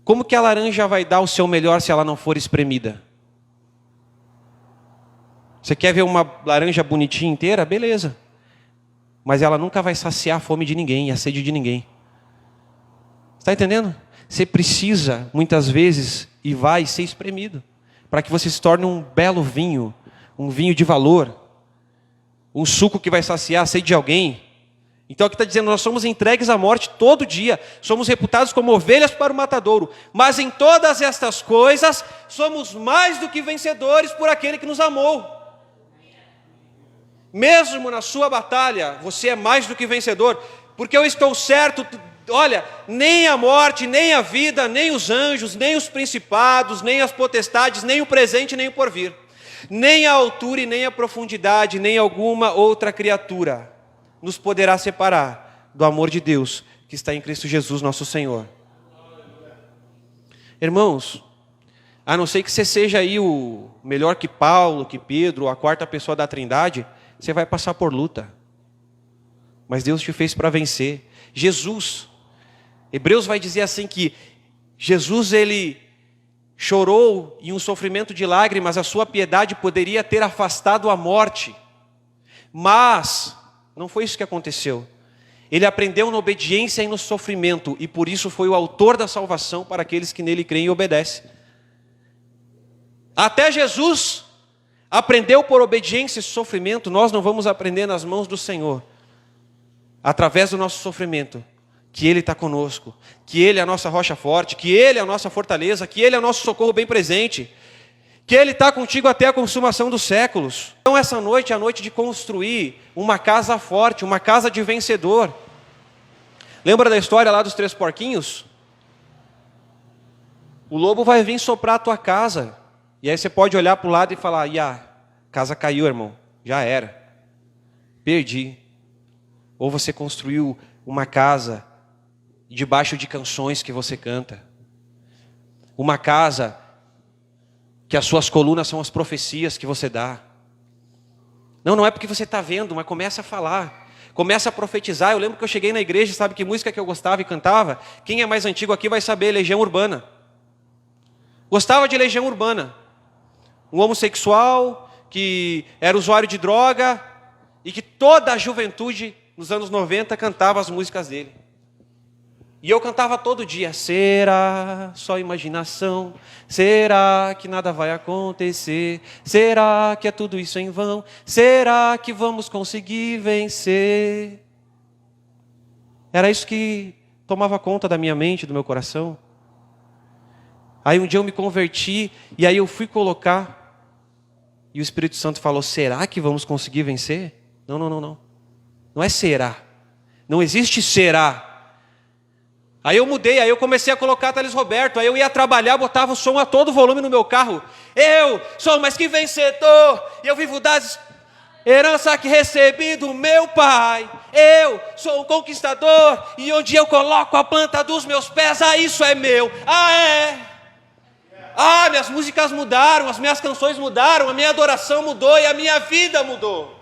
Como que a laranja vai dar o seu melhor se ela não for espremida? Você quer ver uma laranja bonitinha inteira? Beleza. Mas ela nunca vai saciar a fome de ninguém, a sede de ninguém. Está entendendo? Você precisa, muitas vezes, e vai ser espremido, para que você se torne um belo vinho, um vinho de valor, um suco que vai saciar a sede de alguém. Então aqui está dizendo, nós somos entregues à morte todo dia, somos reputados como ovelhas para o matadouro, mas em todas estas coisas, somos mais do que vencedores por aquele que nos amou. Mesmo na sua batalha, você é mais do que vencedor, porque eu estou certo. Olha, nem a morte, nem a vida, nem os anjos, nem os principados, nem as potestades, nem o presente, nem o porvir, nem a altura e nem a profundidade, nem alguma outra criatura nos poderá separar do amor de Deus que está em Cristo Jesus, nosso Senhor. Irmãos, a não ser que você seja aí o melhor que Paulo, que Pedro, a quarta pessoa da Trindade, você vai passar por luta. Mas Deus te fez para vencer. Jesus, Hebreus vai dizer assim que Jesus, ele chorou em um sofrimento de lágrimas, a sua piedade poderia ter afastado a morte. Mas não foi isso que aconteceu. Ele aprendeu na obediência e no sofrimento, e por isso foi o autor da salvação para aqueles que nele creem e obedecem. Até Jesus aprendeu por obediência e sofrimento. Nós não vamos aprender nas mãos do Senhor, através do nosso sofrimento, que Ele está conosco, que Ele é a nossa rocha forte, que Ele é a nossa fortaleza, que Ele é o nosso socorro bem presente, que Ele está contigo até a consumação dos séculos. Então essa noite é a noite de construir uma casa forte, uma casa de vencedor. Lembra da história lá dos 3 porquinhos? O lobo vai vir soprar a tua casa, e aí você pode olhar para o lado e falar, a casa caiu, irmão, já era, perdi. Ou você construiu uma casa debaixo de canções que você canta. Uma casa que as suas colunas são as profecias que você dá. Não é porque você está vendo, mas começa a falar. Começa a profetizar. Eu lembro que eu cheguei na igreja, sabe que música que eu gostava e cantava? Quem é mais antigo aqui vai saber, Legião Urbana. Gostava de Legião Urbana. Um homossexual que era usuário de droga e que toda a juventude nos anos 90 cantava as músicas dele. E eu cantava todo dia. Será só imaginação? Será que nada vai acontecer? Será que é tudo isso em vão? Será que vamos conseguir vencer? Era isso que tomava conta da minha mente, do meu coração. Aí um dia eu me converti e aí eu fui colocar. E o Espírito Santo falou, será que vamos conseguir vencer? Não. Não é será. Não existe será. Aí eu mudei, aí eu comecei a colocar Thales Roberto. Aí eu ia trabalhar, botava o som a todo volume no meu carro. Eu sou mais que vencedor. E eu vivo das herança que recebi do meu pai. Eu sou um conquistador. E onde eu coloco a planta dos meus pés, isso é meu. Minhas músicas mudaram, as minhas canções mudaram, a minha adoração mudou e a minha vida mudou.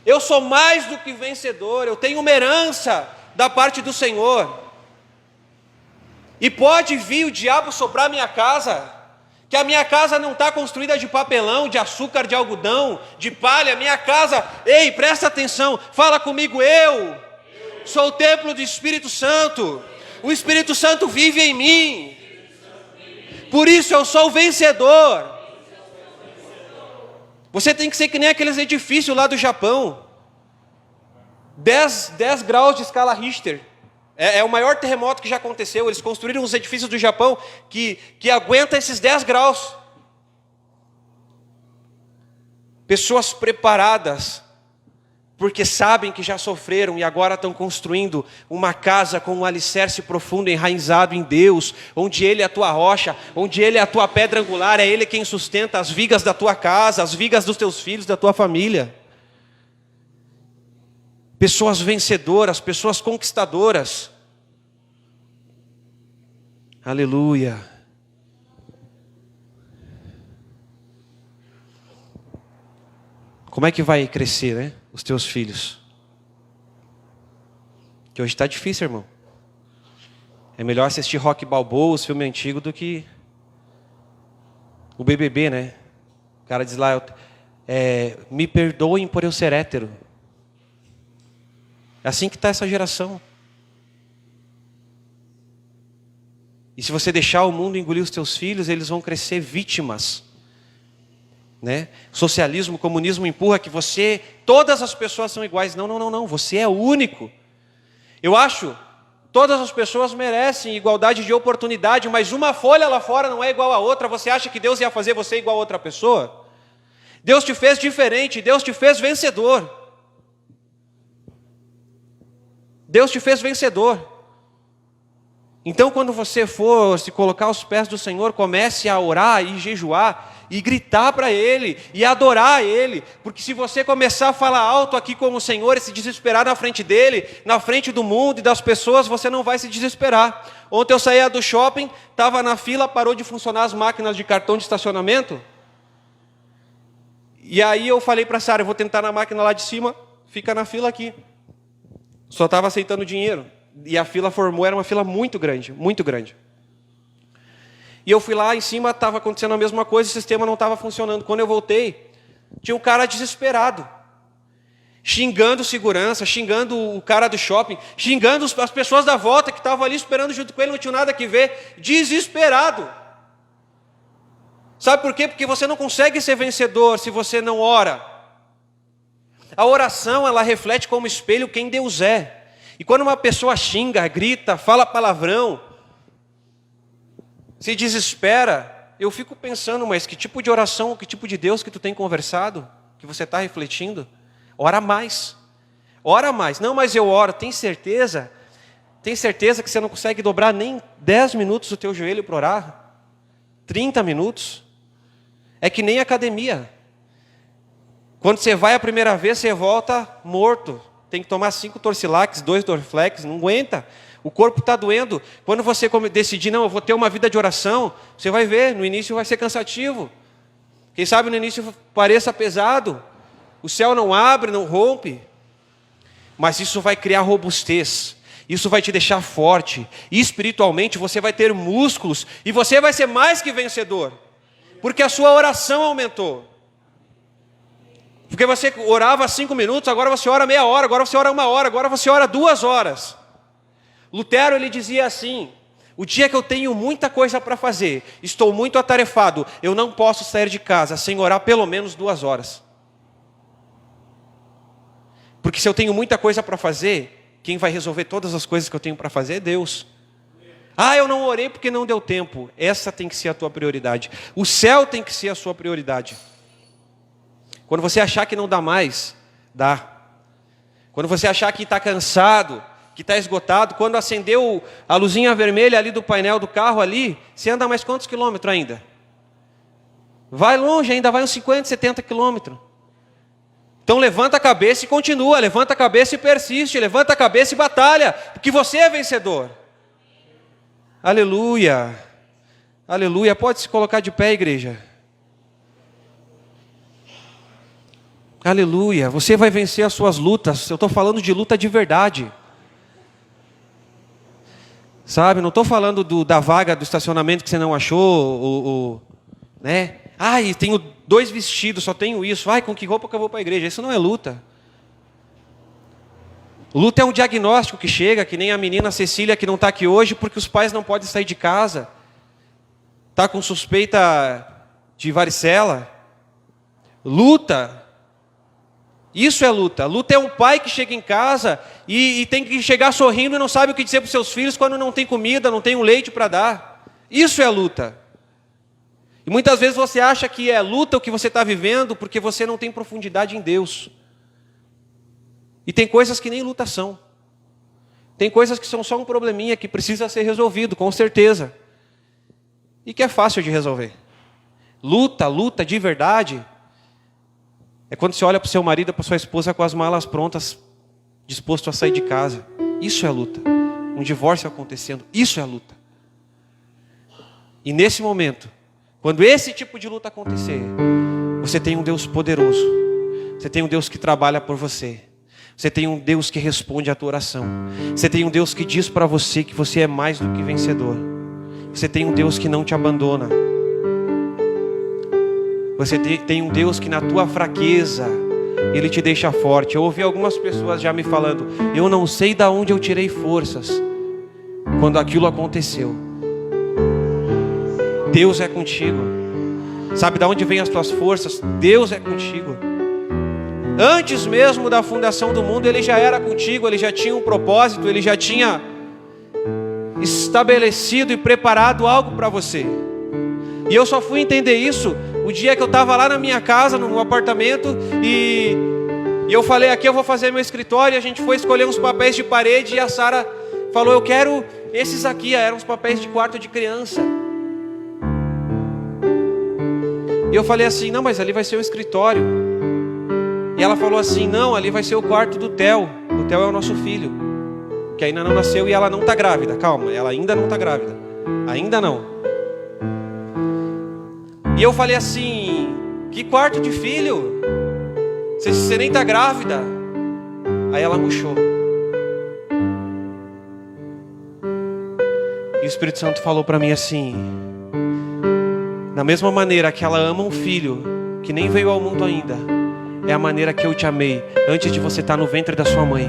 Eu sou mais do que vencedor, eu tenho uma herança da parte do Senhor. E pode vir o diabo soprar minha casa, que a minha casa não está construída de papelão, de açúcar, de algodão, de palha. Minha casa, presta atenção, fala comigo, eu sou o templo do Espírito Santo. O Espírito Santo vive em mim. Por isso eu sou o vencedor. Você tem que ser que nem aqueles edifícios lá do Japão. 10 graus de escala Richter. É o maior terremoto que já aconteceu. Eles construíram os edifícios do Japão que aguentam esses 10 graus. Pessoas preparadas, porque sabem que já sofreram e agora estão construindo uma casa com um alicerce profundo, enraizado em Deus, onde Ele é a tua rocha, onde Ele é a tua pedra angular, é Ele quem sustenta as vigas da tua casa, as vigas dos teus filhos, da tua família. Pessoas vencedoras, pessoas conquistadoras. Aleluia. Como é que vai crescer, né? Os teus filhos? Que hoje está difícil, irmão. É melhor assistir Rock Balboa, os filmes antigos, do que o BBB, né? O cara diz lá, me perdoem por eu ser hétero. É assim que está essa geração. E se você deixar o mundo engolir os teus filhos, eles vão crescer vítimas. Né? Socialismo, comunismo empurra que todas as pessoas são iguais. Não, você é único. Eu acho, todas as pessoas merecem igualdade de oportunidade, mas uma folha lá fora não é igual a outra. Você acha que Deus ia fazer você igual a outra pessoa? Deus te fez diferente, Deus te fez vencedor. Deus te fez vencedor. Então, quando você for se colocar aos pés do Senhor, comece a orar e jejuar, e gritar para Ele, e adorar Ele, porque se você começar a falar alto aqui com o Senhor, e se desesperar na frente dEle, na frente do mundo e das pessoas, você não vai se desesperar. Ontem eu saía do shopping, estava na fila, parou de funcionar as máquinas de cartão de estacionamento, e aí eu falei para a Sara, eu vou tentar na máquina lá de cima, fica na fila aqui. Só estava aceitando dinheiro. E a fila formou, era uma fila muito grande, muito grande. E eu fui lá em cima, estava acontecendo a mesma coisa, o sistema não estava funcionando. Quando eu voltei, tinha um cara desesperado, xingando segurança, xingando o cara do shopping, xingando as pessoas da volta que estavam ali esperando junto com ele, não tinham nada que ver, desesperado. Sabe por quê? Porque você não consegue ser vencedor se você não ora. A oração, ela reflete como espelho quem Deus é. E quando uma pessoa xinga, grita, fala palavrão, se desespera, eu fico pensando, mas que tipo de oração, que tipo de Deus que tu tem conversado, que você está refletindo? Ora mais. Ora mais. Não, mas eu oro. Tem certeza? Tem certeza que você não consegue dobrar nem 10 minutos o teu joelho para orar? 30 minutos? É que nem academia. Quando você vai a primeira vez, você volta morto. Tem que tomar 5 Torcilax, 2 Dorflex, não aguenta. O corpo está doendo. Quando você decidir, não, eu vou ter uma vida de oração, você vai ver, no início vai ser cansativo. Quem sabe no início pareça pesado. O céu não abre, não rompe. Mas isso vai criar robustez. Isso vai te deixar forte. E espiritualmente você vai ter músculos. E você vai ser mais que vencedor. Porque a sua oração aumentou. Porque você orava 5 minutos, agora você ora meia hora, agora você ora 1 hora, agora você ora 2 horas. Lutero, ele dizia assim, o dia que eu tenho muita coisa para fazer, estou muito atarefado, eu não posso sair de casa sem orar pelo menos 2 horas. Porque se eu tenho muita coisa para fazer, quem vai resolver todas as coisas que eu tenho para fazer é Deus. Ah, eu não orei porque não deu tempo. Essa tem que ser a tua prioridade. O céu tem que ser a sua prioridade. Quando você achar que não dá mais, dá. Quando você achar que está cansado, que está esgotado, quando acendeu a luzinha vermelha ali do painel do carro ali, você anda mais quantos quilômetros ainda? Vai longe, ainda vai uns 50, 70 quilômetros. Então levanta a cabeça e continua, levanta a cabeça e persiste, levanta a cabeça e batalha, porque você é vencedor. Aleluia, aleluia, pode se colocar de pé, igreja. Aleluia, você vai vencer as suas lutas. Eu estou falando de luta de verdade. Sabe, não estou falando da vaga do estacionamento que você não achou, né? Ai, tenho 2 vestidos, só tenho isso. Ai, com que roupa que eu vou para a igreja? Isso não é luta. Luta é um diagnóstico que chega, que nem a menina Cecília que não está aqui hoje, porque os pais não podem sair de casa. Está com suspeita de varicela. Luta Isso é luta. Luta é um pai que chega em casa e tem que chegar sorrindo e não sabe o que dizer para os seus filhos quando não tem comida, não tem um leite para dar. Isso é luta. E muitas vezes você acha que é luta o que você está vivendo porque você não tem profundidade em Deus. E tem coisas que nem luta são. Tem coisas que são só um probleminha que precisa ser resolvido, com certeza. E que é fácil de resolver. Luta de verdade, é quando você olha para o seu marido, para sua esposa com as malas prontas, disposto a sair de casa. Isso é luta. Um divórcio acontecendo, isso é luta. E nesse momento, quando esse tipo de luta acontecer, você tem um Deus poderoso. Você tem um Deus que trabalha por você. Você tem um Deus que responde à tua oração. Você tem um Deus que diz para você que você é mais do que vencedor. Você tem um Deus que não te abandona. Você tem um Deus que na tua fraqueza, Ele te deixa forte. Eu ouvi algumas pessoas já me falando, eu não sei de onde eu tirei forças quando aquilo aconteceu. Deus é contigo. Sabe de onde vêm as tuas forças? Deus é contigo. Antes mesmo da fundação do mundo, Ele já era contigo, Ele já tinha um propósito, Ele já tinha estabelecido e preparado algo para você. E eu só fui entender isso o dia que eu estava lá na minha casa, no apartamento, e eu falei, aqui eu vou fazer meu escritório, e a gente foi escolher uns papéis de parede, e a Sara falou, eu quero esses aqui, eram os papéis de quarto de criança. E eu falei assim, não, mas ali vai ser o escritório. E ela falou assim, não, ali vai ser o quarto do Theo. O Theo é o nosso filho, que ainda não nasceu e ela não está grávida. Calma, ela ainda não está grávida. Ainda não. E eu falei assim, que quarto de filho? Você nem está grávida. Aí ela murchou. E o Espírito Santo falou para mim assim, da mesma maneira que ela ama um filho que nem veio ao mundo ainda, é a maneira que eu te amei antes de você estar no ventre da sua mãe.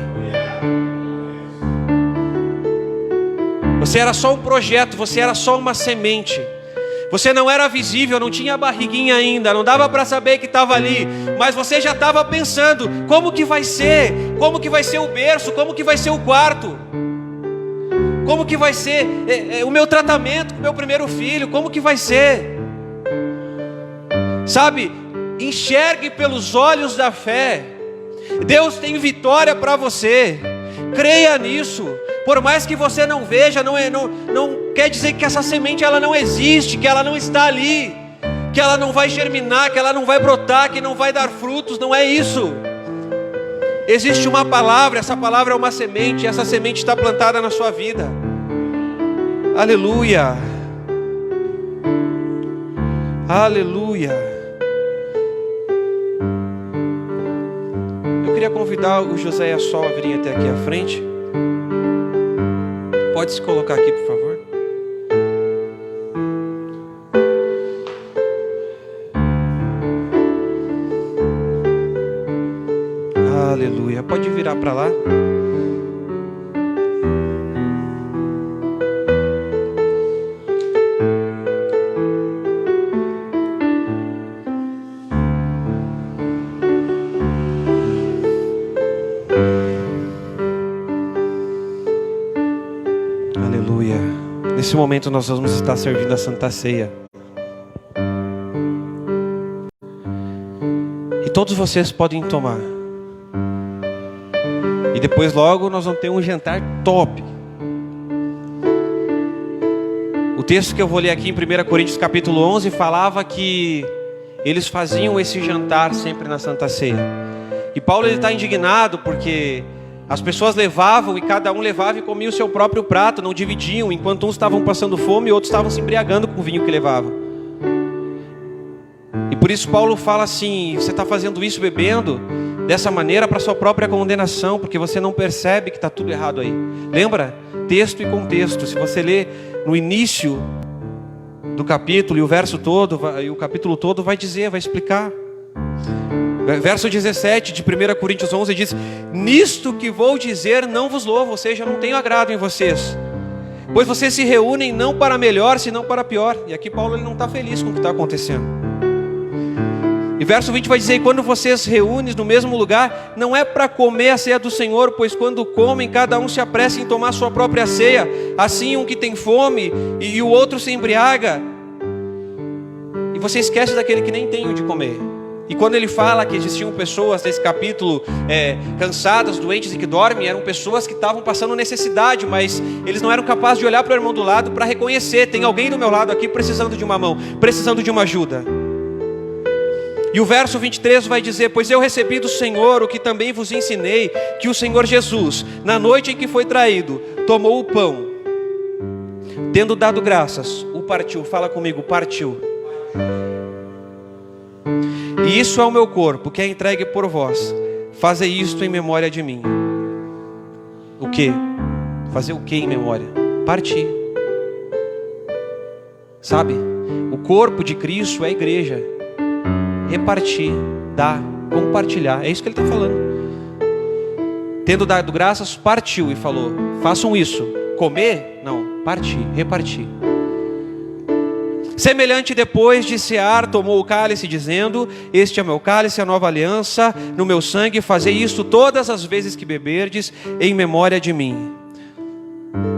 Você era só um projeto, você era só uma semente. Você não era visível, não tinha barriguinha ainda, não dava para saber que estava ali, mas você já estava pensando, como que vai ser? Como que vai ser o berço? Como que vai ser o quarto? Como que vai ser o meu tratamento com o meu primeiro filho? Como que vai ser? Sabe, enxergue pelos olhos da fé. Deus tem vitória para você. Creia nisso. Por mais que você não veja, não quer dizer que essa semente ela não existe, que ela não está ali, que ela não vai germinar, que ela não vai brotar, que não vai dar frutos. Não é isso. Existe uma palavra, essa palavra é uma semente, e essa semente está plantada na sua vida. Aleluia. Aleluia. Eu queria convidar o José e a Sol a virem até aqui à frente. Pode se colocar aqui, por favor. Aleluia. Pode virar para lá. Nesse momento nós vamos estar servindo a Santa Ceia. E todos vocês podem tomar. E depois logo nós vamos ter um jantar top. O texto que eu vou ler aqui em 1 Coríntios capítulo 11 falava que eles faziam esse jantar sempre na Santa Ceia. E Paulo está indignado porque as pessoas levavam e cada um levava e comia o seu próprio prato, não dividiam, enquanto uns estavam passando fome e outros estavam se embriagando com o vinho que levavam. E por isso Paulo fala assim, você está fazendo isso bebendo dessa maneira para sua própria condenação, porque você não percebe que está tudo errado aí. Lembra? Texto e contexto. Se você ler no início do capítulo e o verso todo, e o capítulo todo vai dizer, vai explicar. Verso 17 de 1 Coríntios 11 diz, nisto que vou dizer não vos louvo, ou seja, não tenho agrado em vocês, pois vocês se reúnem não para melhor, senão para pior. E aqui Paulo ele não está feliz com o que está acontecendo. E verso 20 vai dizer: quando vocês se reúnem no mesmo lugar, não é para comer a ceia do Senhor, pois quando comem, cada um se apressa em tomar sua própria ceia. Assim um que tem fome e o outro se embriaga, e você esquece daquele que nem tem o de comer. E quando ele fala que existiam pessoas nesse capítulo cansadas, doentes e que dormem, eram pessoas que estavam passando necessidade, mas eles não eram capazes de olhar para o irmão do lado para reconhecer: tem alguém do meu lado aqui precisando de uma mão, precisando de uma ajuda. E o verso 23 vai dizer: pois eu recebi do Senhor o que também vos ensinei, que o Senhor Jesus, na noite em que foi traído, tomou o pão, tendo dado graças, o partiu. Fala comigo: partiu. E isso é o meu corpo, que é entregue por vós. Fazei isto em memória de mim. O que? Fazer o que em memória? Partir. Sabe? O corpo de Cristo é a igreja. Repartir, dar, compartilhar. É isso que ele está falando. Tendo dado graças, partiu e falou: façam isso. Comer? Não. Partir, repartir. Semelhante, depois de cear, tomou o cálice, dizendo: este é meu cálice, a nova aliança, no meu sangue. Fazei isto todas as vezes que beberdes, em memória de mim.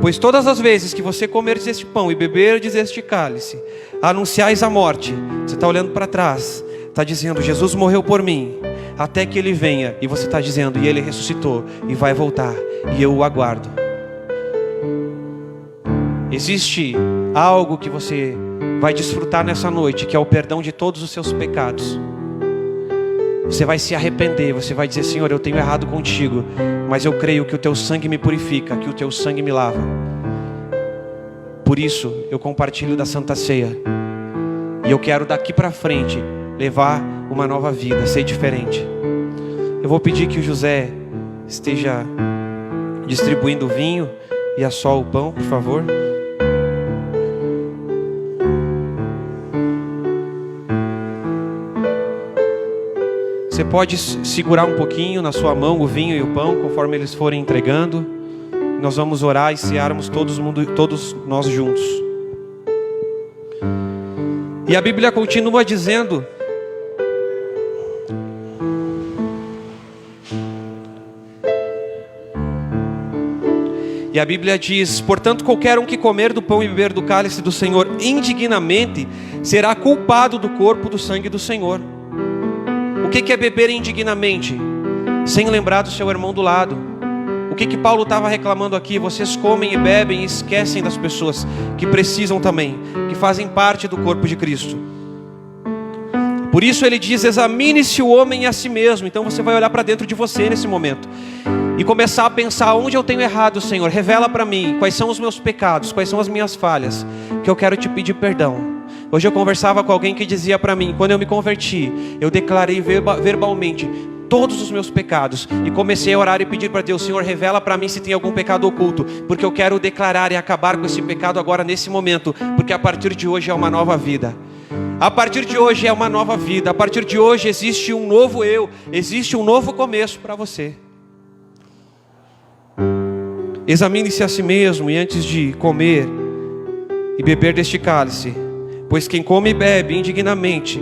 Pois todas as vezes que você comerdes este pão e beberdes este cálice, anunciais a morte. Você está olhando para trás, está dizendo: Jesus morreu por mim, até que Ele venha. E você está dizendo: e Ele ressuscitou e vai voltar, e eu o aguardo. Existe algo que você vai desfrutar nessa noite, que é o perdão de todos os seus pecados. Você vai se arrepender, você vai dizer: Senhor, eu tenho errado contigo, mas eu creio que o teu sangue me purifica, que o teu sangue me lava. Por isso eu compartilho da Santa Ceia, e eu quero daqui para frente levar uma nova vida, ser diferente. Eu vou pedir que o José esteja distribuindo o vinho e assó o pão, por favor. Você pode segurar um pouquinho na sua mão o vinho e o pão, conforme eles forem entregando. Nós vamos orar e cearmos todos nós juntos. E a Bíblia continua dizendo: e a Bíblia diz: portanto, qualquer um que comer do pão e beber do cálice do Senhor indignamente, será culpado do corpo e do sangue do Senhor. O que é beber indignamente? Sem lembrar do seu irmão do lado. O que Paulo estava reclamando aqui? Vocês comem e bebem e esquecem das pessoas que precisam também, que fazem parte do corpo de Cristo. Por isso ele diz: examine-se o homem a si mesmo. Então você vai olhar para dentro de você nesse momento e começar a pensar: onde eu tenho errado, Senhor? Revela para mim quais são os meus pecados, quais são as minhas falhas, que eu quero te pedir perdão. Hoje eu conversava com alguém que dizia para mim: quando eu me converti, eu declarei verbalmente todos os meus pecados, e comecei a orar e pedir para Deus: Senhor, revela para mim se tem algum pecado oculto, porque eu quero declarar e acabar com esse pecado agora nesse momento, porque a partir de hoje é uma nova vida. A partir de hoje é uma nova vida. A partir de hoje existe um novo eu, existe um novo começo para você. Examine-se a si mesmo, e antes de comer e beber deste cálice, pois quem come e bebe indignamente,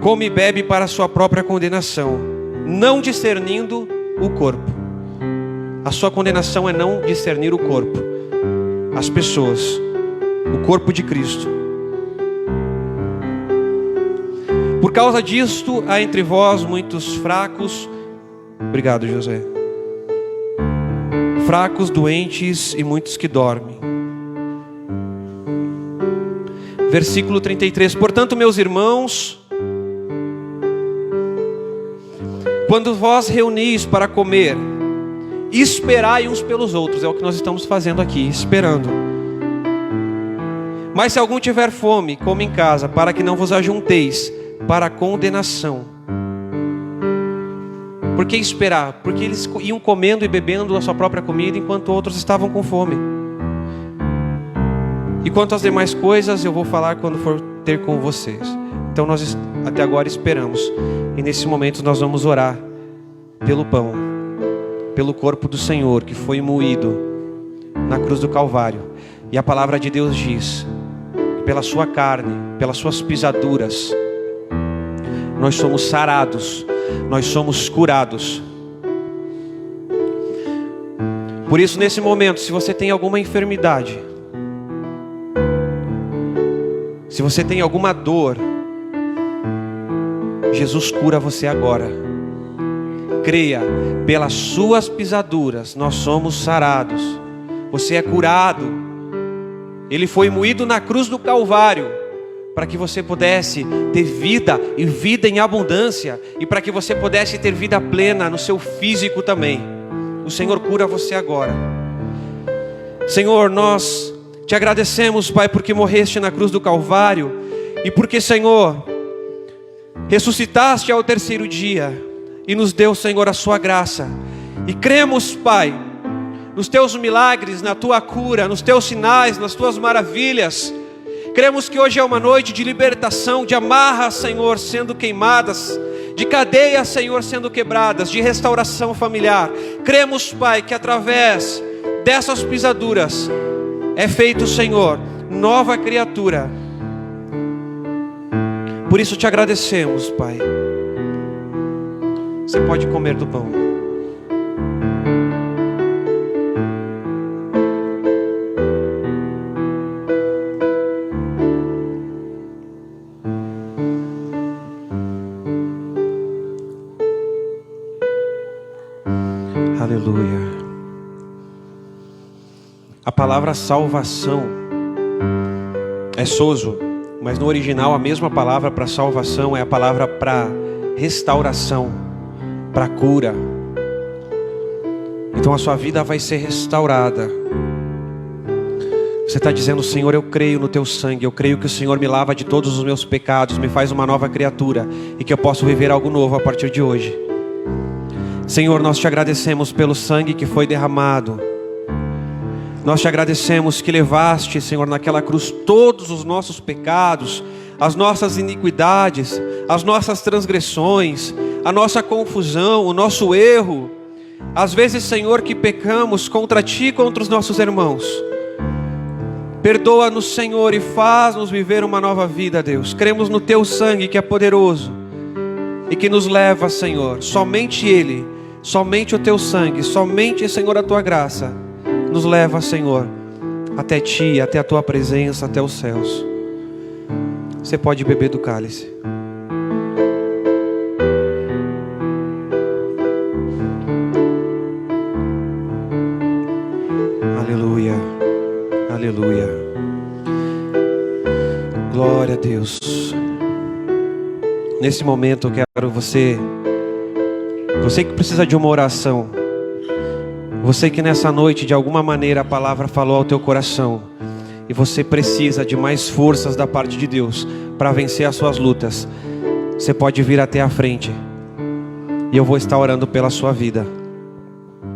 come e bebe para a sua própria condenação, não discernindo o corpo. A sua condenação é não discernir o corpo, as pessoas, o corpo de Cristo. Por causa disto, há entre vós muitos fracos. Obrigado, José. Fracos, doentes e muitos que dormem. Versículo 33. Portanto, meus irmãos, quando vós reunis para comer, esperai uns pelos outros. É o que nós estamos fazendo aqui, esperando. Mas se algum tiver fome, come em casa, para que não vos ajunteis para a condenação. Por que esperar? Porque eles iam comendo e bebendo a sua própria comida, enquanto outros estavam com fome. E quanto às demais coisas, eu vou falar quando for ter com vocês. Então nós até agora esperamos, e nesse momento nós vamos orar pelo pão, pelo corpo do Senhor que foi moído na cruz do Calvário. E a palavra de Deus diz que pela sua carne, pelas suas pisaduras, nós somos sarados, nós somos curados. Por isso, nesse momento, se você tem alguma enfermidade, se você tem alguma dor, Jesus cura você agora. Creia, pelas suas pisaduras nós somos sarados. Você é curado. Ele foi moído na cruz do Calvário para que você pudesse ter vida e vida em abundância, e para que você pudesse ter vida plena no seu físico também. O Senhor cura você agora. Senhor, nós te agradecemos, Pai, porque morreste na cruz do Calvário, e porque, Senhor, ressuscitaste ao terceiro dia e nos deu, Senhor, a sua graça. E cremos, Pai, nos teus milagres, na tua cura, nos teus sinais, nas tuas maravilhas. Cremos que hoje é uma noite de libertação, de amarras, Senhor, sendo queimadas, de cadeias, Senhor, sendo quebradas, de restauração familiar. Cremos, Pai, que através dessas pisaduras é feito, Senhor, nova criatura. Por isso te agradecemos, Pai. Você pode comer do pão. Aleluia. A palavra salvação é sozo, mas no original a mesma palavra para salvação é a palavra para restauração, para cura. Então a sua vida vai ser restaurada. Você está dizendo: Senhor, eu creio no teu sangue, eu creio que o Senhor me lava de todos os meus pecados, me faz uma nova criatura, e que eu posso viver algo novo a partir de hoje. Senhor, nós te agradecemos pelo sangue que foi derramado. Nós te agradecemos que levaste, Senhor, naquela cruz todos os nossos pecados, as nossas iniquidades, as nossas transgressões, a nossa confusão, o nosso erro. Às vezes, Senhor, que pecamos contra Ti e contra os nossos irmãos. Perdoa-nos, Senhor, e faz-nos viver uma nova vida, Deus. Cremos no Teu sangue que é poderoso e que nos leva, Senhor, somente Ele, somente o Teu sangue, somente, Senhor, a Tua graça nos leva, Senhor, até Ti, até a Tua presença, até os céus. Você pode beber do cálice. Aleluia, aleluia. Glória a Deus. Nesse momento eu quero você que precisa de uma oração, você que nessa noite de alguma maneira a palavra falou ao teu coração e você precisa de mais forças da parte de Deus para vencer as suas lutas, você pode vir até a frente e eu vou estar orando pela sua vida.